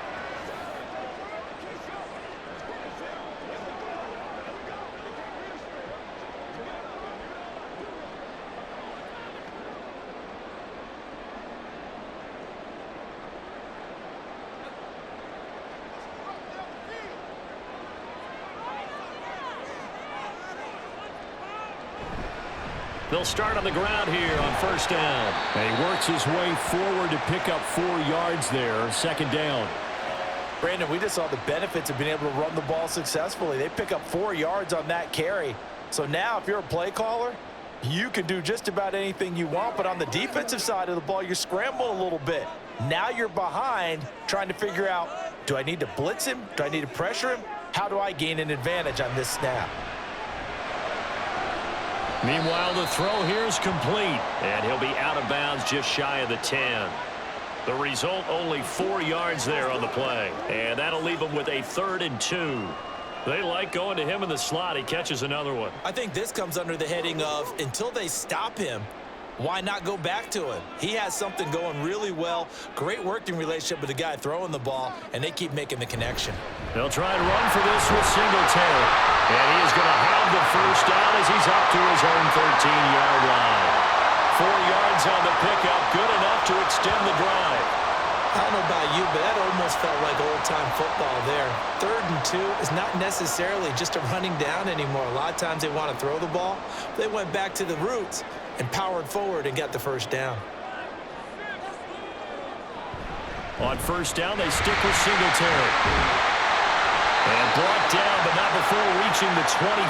They'll start on the ground here on first down. And he works his way forward to pick up 4 yards there. Second down. Brandon, we just saw the benefits of being able to run the ball successfully. They pick up 4 yards on that carry. So now if you're a play caller, you can do just about anything you want. But on the defensive side of the ball, you're scrambling a little bit. Now you're behind trying to figure out, do I need to blitz him? Do I need to pressure him? How do I gain an advantage on this snap? Meanwhile, the throw here is complete. And he'll be out of bounds just shy of the 10. The result, only 4 yards there on the play. And that'll leave him with a 3rd and 2. They like going to him in the slot. He catches another one. I think this comes under the heading of, until they stop him, why not go back to him? He has something going really well. Great working relationship with the guy throwing the ball, and they keep making the connection. They'll try and run for this with Singletary. And he is going to have the first down as he's up to his own 13-yard line. 4 yards on the pickup, good enough to extend the drive. I don't know about you, but that almost felt like old-time football there. 3rd and 2 is not necessarily just a running down anymore. A lot of times they want to throw the ball. They went back to the roots and powered forward and got the first down. On first down, they stick with Singletary. And brought down, but not before reaching the 25.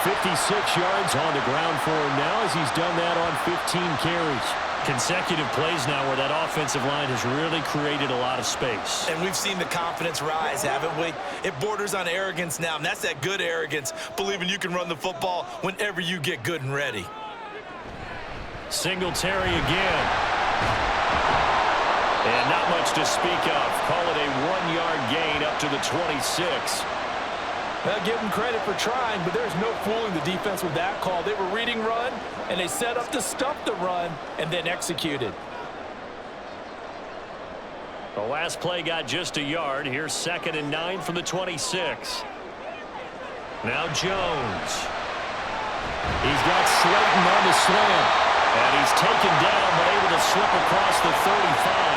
56 yards on the ground for him now as he's done that on 15 carries. Consecutive plays now where that offensive line has really created a lot of space. And we've seen the confidence rise, haven't we? It borders on arrogance now, and that's that good arrogance, believing you can run the football whenever you get good and ready. Singletary again. And not much to speak of. Call it a 1-yard gain up to the 26. Well, give them credit for trying, but there's no fooling the defense with that call. They were reading run, and they set up to stuff the run and then executed. The last play got just a yard. Here's 2nd and 9 from the 26. Now Jones. He's got Slayton on the slant. And he's taken down, but able to slip across the 35.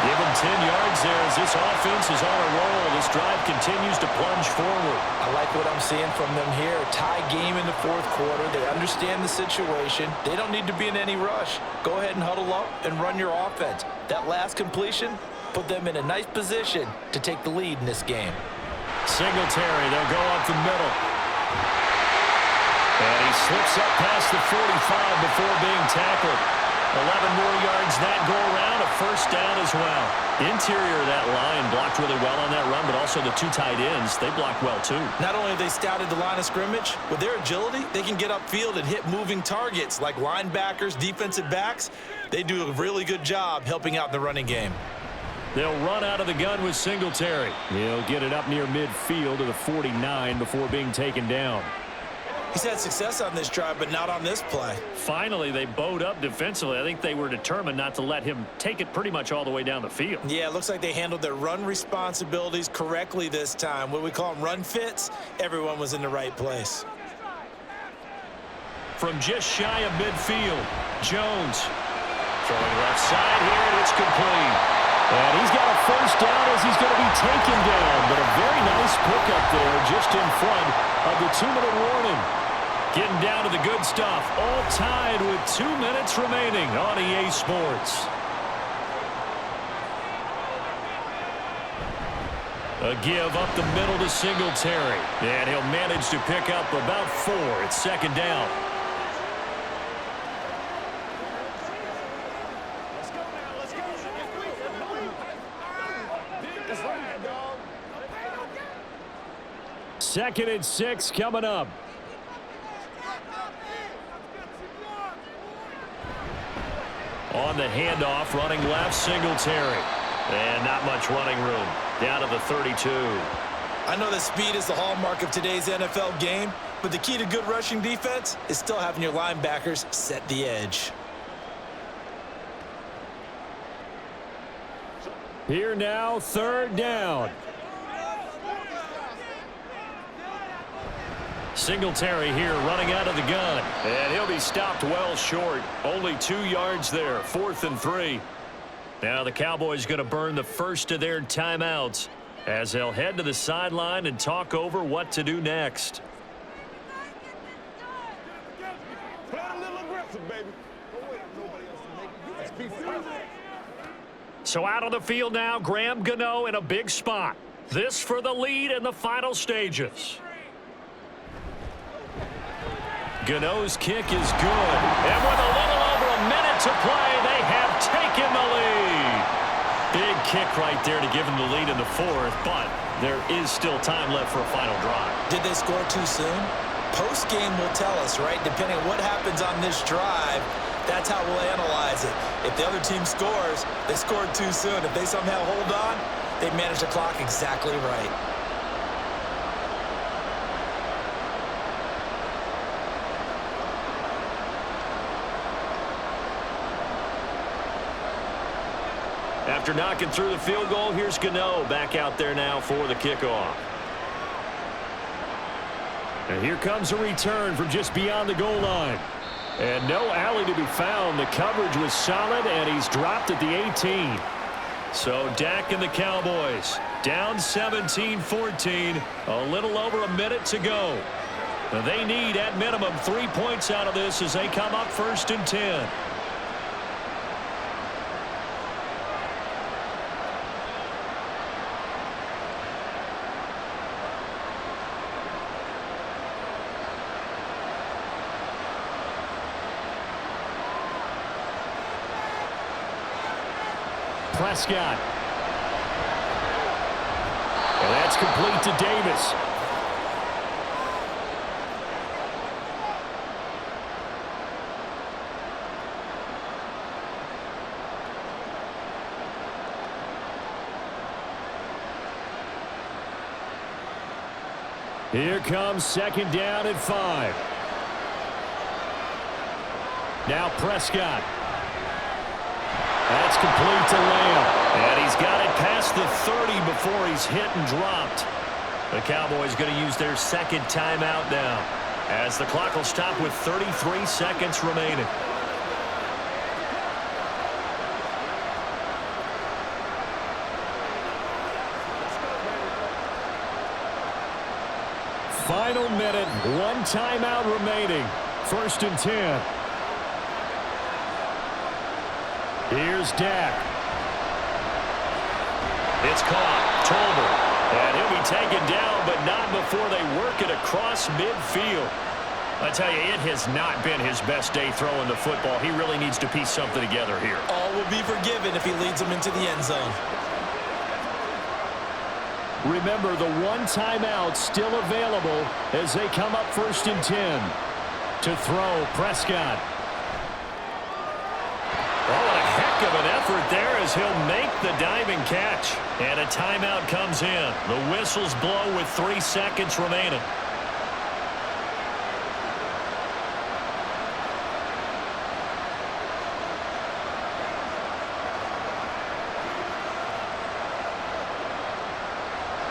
Give him 10 yards there as this offense is on a roll. This drive continues to plunge forward. I like what I'm seeing from them here. Tie game in the 4th quarter. They understand the situation. They don't need to be in any rush. Go ahead and huddle up and run your offense. That last completion put them in a nice position to take the lead in this game. Singletary, they'll go up the middle. And he slips up past the 45 before being tackled. 11 more yards that go around, a first down as well. Interior of that line blocked really well on that run, but also the 2 tight ends, they blocked well too. Not only have they scouted the line of scrimmage, with their agility, they can get upfield and hit moving targets like linebackers, defensive backs. They do a really good job helping out in the running game. They'll run out of the gun with Singletary. He'll get it up near midfield to the 49 before being taken down. He's had success on this drive, but not on this play. Finally, they bowed up defensively. I think they were determined not to let him take it pretty much all the way down the field. Yeah, it looks like they handled their run responsibilities correctly this time. What we call them run fits, everyone was in the right place. From just shy of midfield, Jones throwing left side here, and it's complete. And he's got a first down as he's going to be taken down, but a very nice pickup there just in front of the 2-minute warning. Getting down to the good stuff, all tied with 2 minutes remaining on EA Sports. A give up the middle to Singletary, and he'll manage to pick up about 4. It's 2nd down. 2nd and 6 coming up. On the handoff, running left, Singletary. And not much running room. Down to the 32. I know that speed is the hallmark of today's NFL game, but the key to good rushing defense is still having your linebackers set the edge. Here now, 3rd down. Singletary here running out of the gun. And he'll be stopped well short. Only 2 yards there. 4th and 3. Now the Cowboys going to burn the first of their timeouts as they'll head to the sideline and talk over what to do next. Play a little aggressive, baby. Don't wait for nobody else to make it. So out on the field now, Graham Gano in a big spot. This for the lead in the final stages. Gano's kick is good. And with a little over a minute to play, they have taken the lead. Big kick right there to give them the lead in the 4th, but there is still time left for a final drive. Did they score too soon? Post-game will tell us, right? Depending on what happens on this drive, that's how we'll analyze it. If the other team scores, they scored too soon. If they somehow hold on, they manage the clock exactly right. After knocking through the field goal, here's Gano back out there now for the kickoff. And here comes a return from just beyond the goal line. And no alley to be found. The coverage was solid, and he's dropped at the 18. So Dak and the Cowboys down 17-14. A little over a minute to go. And they need, at minimum, 3 points out of this as they come up 1st and 10. Prescott. And that's complete to Davis. Here comes 2nd down and 5. Now Prescott. That's complete to Lamb. And he's got it past the 30 before he's hit and dropped. The Cowboys going to use their 2nd timeout now, as the clock will stop with 33 seconds remaining. Final minute, 1 timeout remaining. 1st and 10. Here's Dak. It's caught. Tolbert. And he'll be taken down, but not before they work it across midfield. I tell you, it has not been his best day throwing the football. He really needs to piece something together here. All will be forgiven if he leads them into the end zone. Remember, the 1 timeout still available as they come up 1st and 10. To throw, Prescott. Oh, what a heck of an effort there as he'll make the diving catch. And a timeout comes in. The whistles blow with 3 seconds remaining.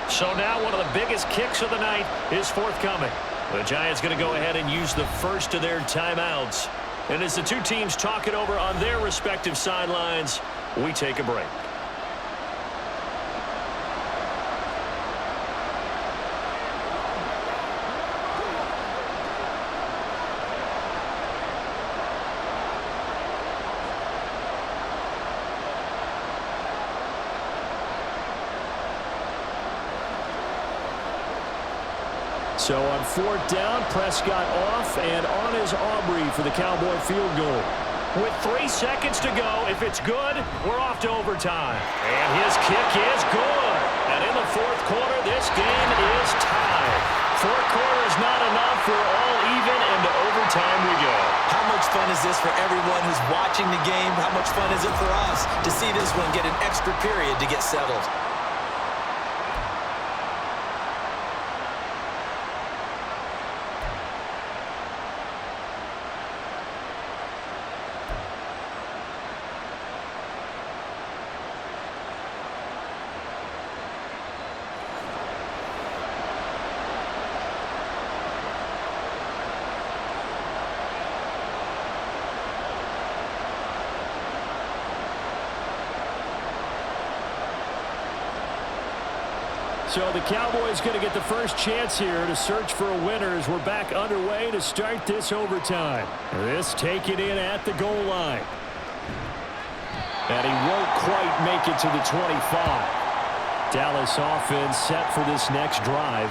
So now one of the biggest kicks of the night is forthcoming. The Giants going to go ahead and use the first of their timeouts. And as the two teams talk it over on their respective sidelines, we take a break. So on 4th down, Prescott off and on is Aubrey for the Cowboy field goal. With 3 seconds to go, if it's good, we're off to overtime. And his kick is good. And in the 4th quarter, this game is tied. 4 quarters not enough. We're all even, and to overtime we go. How much fun is this for everyone who's watching the game? How much fun is it for us to see this one get an extra period to get settled? So the Cowboys going to get the first chance here to search for a winner as we're back underway to start this overtime. This taken in at the goal line. And he won't quite make it to the 25. Dallas offense set for this next drive.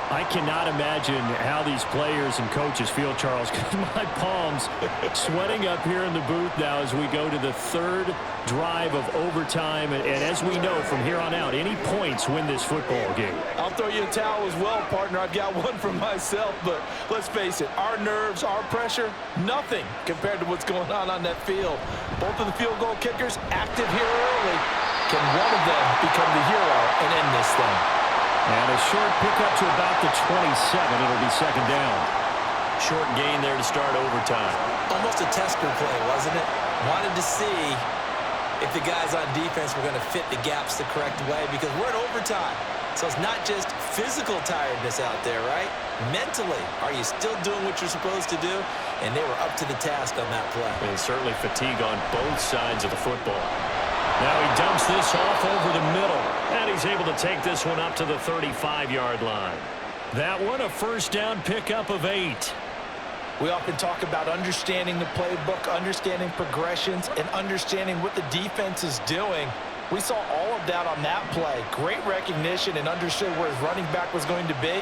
I cannot imagine how these players and coaches feel, Charles, because my palms sweating up here in the booth now as we go to the third drive of overtime. And as we know from here on out, any points win this football game. I'll throw you a towel as well, partner. I've got one for myself, but let's face it, our nerves, our pressure, nothing compared to what's going on that field. Both of the field goal kickers active here early. Can one of them become the hero and end this thing? And a short pickup to about the 27. It'll be second down. Short gain there to start overtime. Almost a tester play, wasn't it? Wanted to see if the guys on defense were going to fit the gaps the correct way, because we're in overtime. So it's not just physical tiredness out there, right? Mentally, are you still doing what you're supposed to do? And they were up to the task on that play. And certainly fatigue on both sides of the football. Now he dumps this off over the middle. And he's able to take this one up to the 35-yard line. That one a first down pickup of 8. We often talk about understanding the playbook, understanding progressions, and understanding what the defense is doing. We saw all of that on that play. Great recognition and understood where his running back was going to be.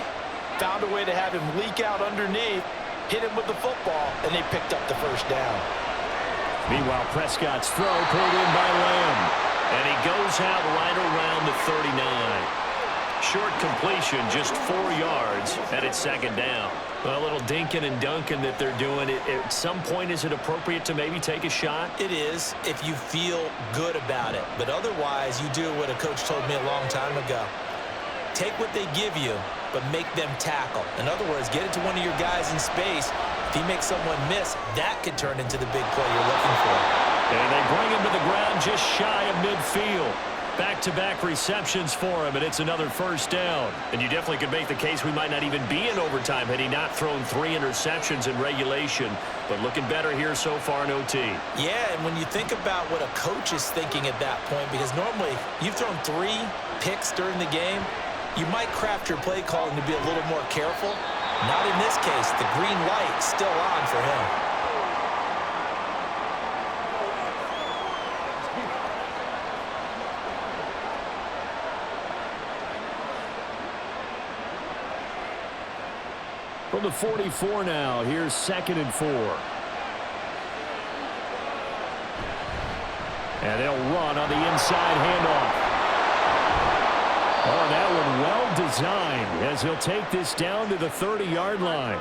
Found a way to have him leak out underneath, hit him with the football, and they picked up the first down. Meanwhile, Prescott's throw pulled in by Lamb. And he goes out right around the 39. Short completion, just 4 yards, and it's second down. Well, a little dinking and dunking that they're doing. At some point, is it appropriate to maybe take a shot? It is, if you feel good about it. But otherwise, you do what a coach told me a long time ago. Take what they give you, but make them tackle. In other words, get it to one of your guys in space. If he makes someone miss, that could turn into the big play you're looking for. And they bring him to the ground just shy of midfield. Back-to-back receptions for him, and it's another first down. And you definitely could make the case we might not even be in overtime had he not thrown 3 interceptions in regulation. But looking better here so far in OT. Yeah, and when you think about what a coach is thinking at that point, because normally you've thrown 3 picks during the game, you might craft your play calling to be a little more careful. Not in this case. The green light still on for him. From the 44 now, here's 2nd and 4. And they'll run on the inside handoff. Oh, that one well designed as he'll take this down to the 30-yard line.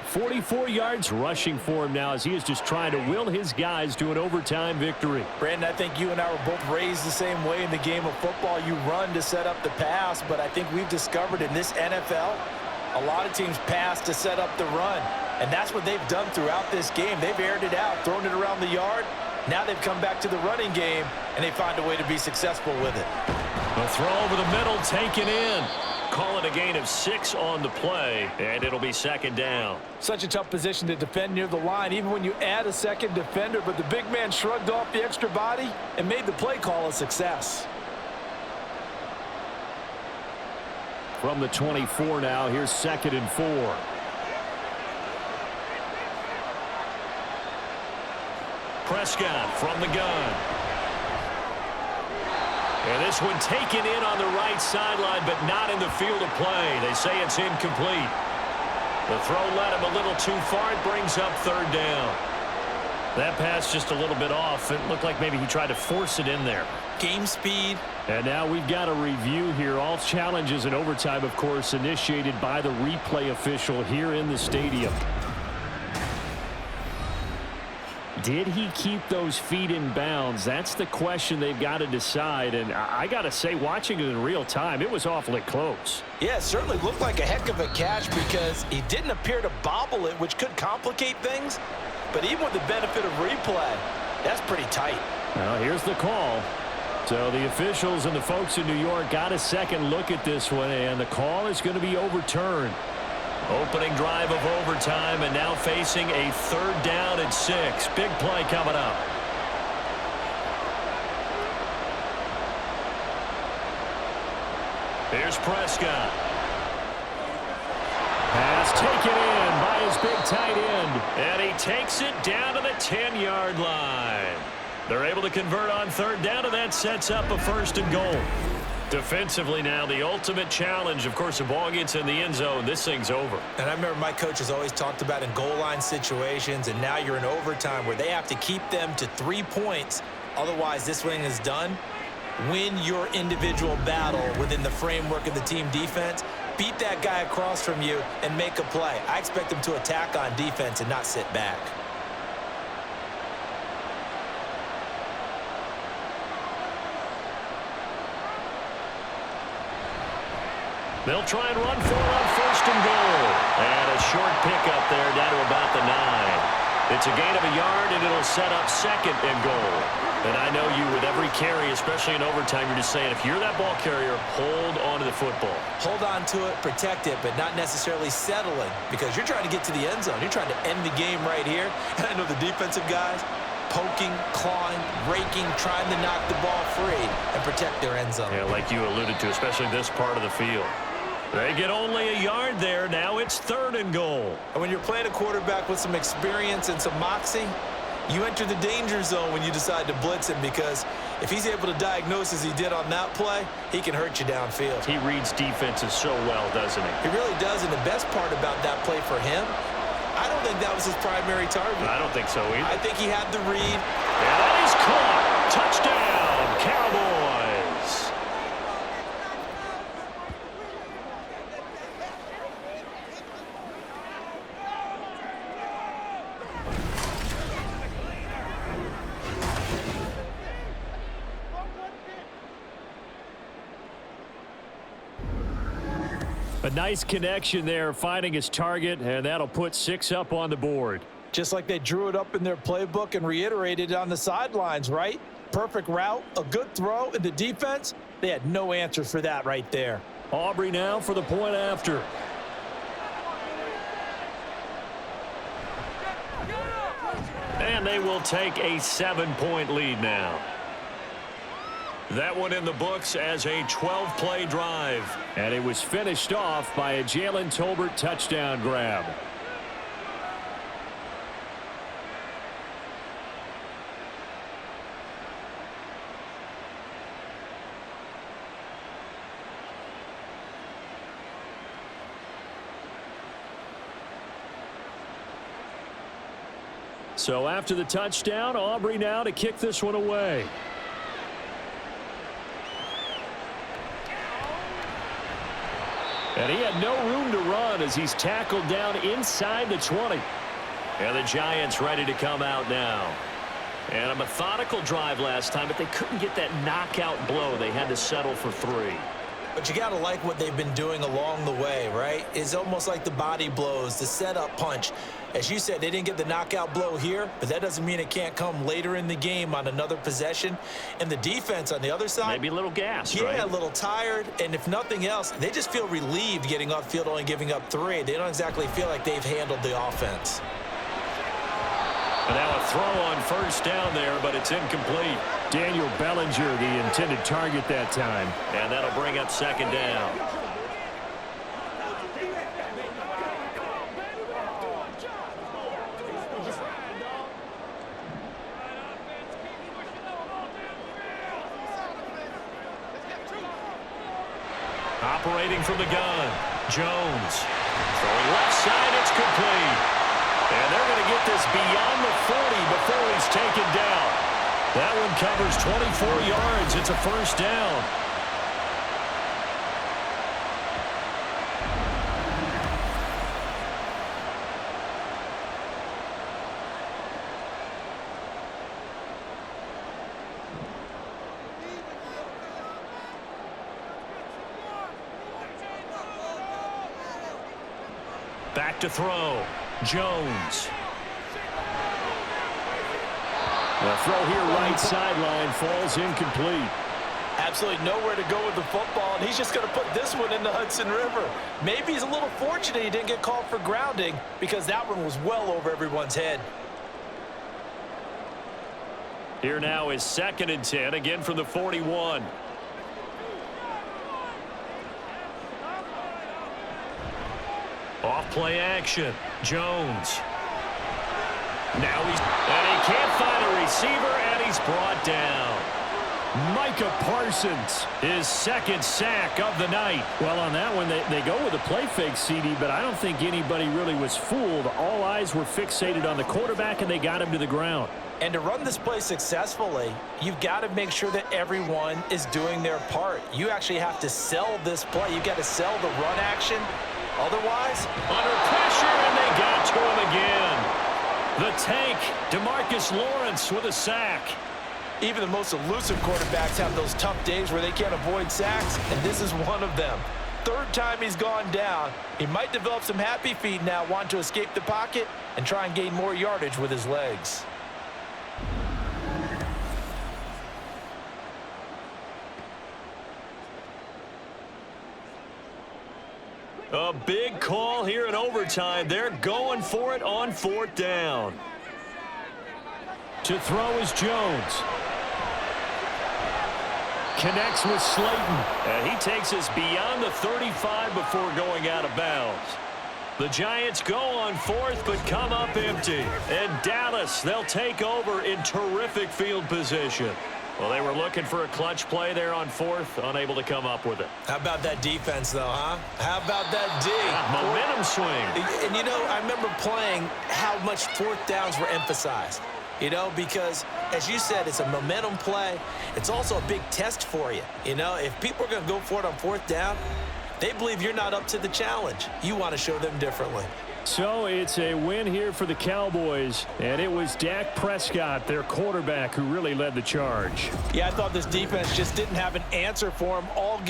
44 yards rushing for him now as he is just trying to will his guys to an overtime victory. Brandon, I think you and I were both raised the same way in the game of football. You run to set up the pass, but I think we've discovered in this NFL, a lot of teams pass to set up the run, and that's what they've done throughout this game. They've aired it out, thrown it around the yard. Now they've come back to the running game, and they find a way to be successful with it. A throw over the middle, taken in. Call it a gain of 6 on the play, and it'll be second down. Such a tough position to defend near the line, even when you add a second defender, but the big man shrugged off the extra body and made the play call a success. From the 24 now, here's 2nd and 4. Prescott from the gun. And this one taken in on the right sideline, but not in the field of play. They say it's incomplete. The throw led him a little too far. It brings up 3rd down. That pass just a little bit off. It looked like maybe he tried to force it in there. Game speed. And now we've got a review here. All challenges in overtime, of course, initiated by the replay official here in the stadium. Did he keep those feet in bounds? That's the question they've got to decide. And I got to say, watching it in real time, it was awfully close. Yeah, it certainly looked like a heck of a catch because he didn't appear to bobble it, which could complicate things. But even with the benefit of replay, that's pretty tight. Well, here's the call. So the officials and the folks in New York got a second look at this one, and the call is going to be overturned. Opening drive of overtime, and now facing a 3rd down and 6. Big play coming up. Here's Prescott. Pass taken in by his big tight end. And he takes it down to the 10-yard line. They're able to convert on 3rd down, and that sets up a 1st and goal. Defensively now, the ultimate challenge. Of course, the ball gets in the end zone. This thing's over. And I remember my coaches always talked about in goal line situations, and now you're in overtime where they have to keep them to 3 points. Otherwise, this thing is done. Win your individual battle within the framework of the team defense. Beat that guy across from you and make a play. I expect them to attack on defense and not sit back. They'll try and run for it on 1st and goal. And a short pickup there down to about the 9. It's a gain of a yard, and it'll set up 2nd and goal. And I know you, with every carry, especially in overtime, you're just saying, if you're that ball carrier, hold on to the football. Hold on to it, protect it, but not necessarily settling, because you're trying to get to the end zone. You're trying to end the game right here. And I know the defensive guys poking, clawing, raking, trying to knock the ball free and protect their end zone. Yeah, like you alluded to, especially this part of the field. They get only a yard there. Now it's 3rd and goal. And when you're playing a quarterback with some experience and some moxie, you enter the danger zone when you decide to blitz him, because if he's able to diagnose as he did on that play, he can hurt you downfield. He reads defenses so well, doesn't he? He really does, and the best part about that play for him, I don't think that was his primary target. I don't think so either. I think he had the read. And that is caught. Touchdown, Cowboys. A nice connection there, finding his target, and that'll put 6 up on the board. Just like they drew it up in their playbook and reiterated it on the sidelines, right? Perfect route, a good throw, and the defense, they had no answer for that right there. Aubrey now for the point after. And they will take a 7-point lead now. That one in the books as a 12-play drive. And it was finished off by a Jalen Tolbert touchdown grab. So after the touchdown, Aubrey now to kick this one away. And he had no room to run as he's tackled down inside the 20. And the Giants ready to come out now. And a methodical drive last time, but they couldn't get that knockout blow. They had to settle for 3. But you got to like what they've been doing along the way, right? It's almost like the body blows, the setup punch. As you said, they didn't get the knockout blow here, but that doesn't mean it can't come later in the game on another possession. And the defense on the other side, maybe a little gassed, yeah, right? a little tired. And if nothing else, they just feel relieved getting upfield, only giving up 3. They don't exactly feel like they've handled the offense. And now a throw on first down there, but it's incomplete. Daniel Bellinger, the intended target that time. And that'll bring up second down. Operating from the gun, Jones. Throwing left side, it's complete. And they're going to get this beyond the 40 before covers 24 yards. It's a first down. Back to throw. Jones. The throw here right sideline falls incomplete. Absolutely nowhere to go with the football, and he's just going to put this one in the Hudson River. Maybe he's a little fortunate he didn't get called for grounding because that one was well over everyone's head. Here now is 2nd and 10, again from the 41. Off play action. Jones. Now and he can't find a receiver, and he's brought down. Micah Parsons, his 2nd sack of the night. Well, on that one, they go with a play fake, CD, but I don't think anybody really was fooled. All eyes were fixated on the quarterback, and they got him to the ground. And to run this play successfully, you've got to make sure that everyone is doing their part. You actually have to sell this play. You've got to sell the run action. Otherwise, under pressure, and they got to him again. The tank, DeMarcus Lawrence with a sack. Even the most elusive quarterbacks have those tough days where they can't avoid sacks, and this is one of them. 3rd time he's gone down. He might develop some happy feet now, want to escape the pocket and try and gain more yardage with his legs. A big call here in overtime. They're going for it on 4th down. To throw is Jones. Connects with Slayton. And he takes us beyond the 35 before going out of bounds. The Giants go on 4th but come up empty. And Dallas, they'll take over in terrific field position. Well, they were looking for a clutch play there on 4th, unable to come up with it. How about that defense, though, huh? How about that D? Momentum swing. And, you know, I remember playing how much 4th downs were emphasized. You know, because, as you said, it's a momentum play. It's also a big test for you. You know, if people are going to go for it on 4th down, they believe you're not up to the challenge. You want to show them differently. So it's a win here for the Cowboys, and it was Dak Prescott, their quarterback, who really led the charge. Yeah, I thought this defense just didn't have an answer for him all game.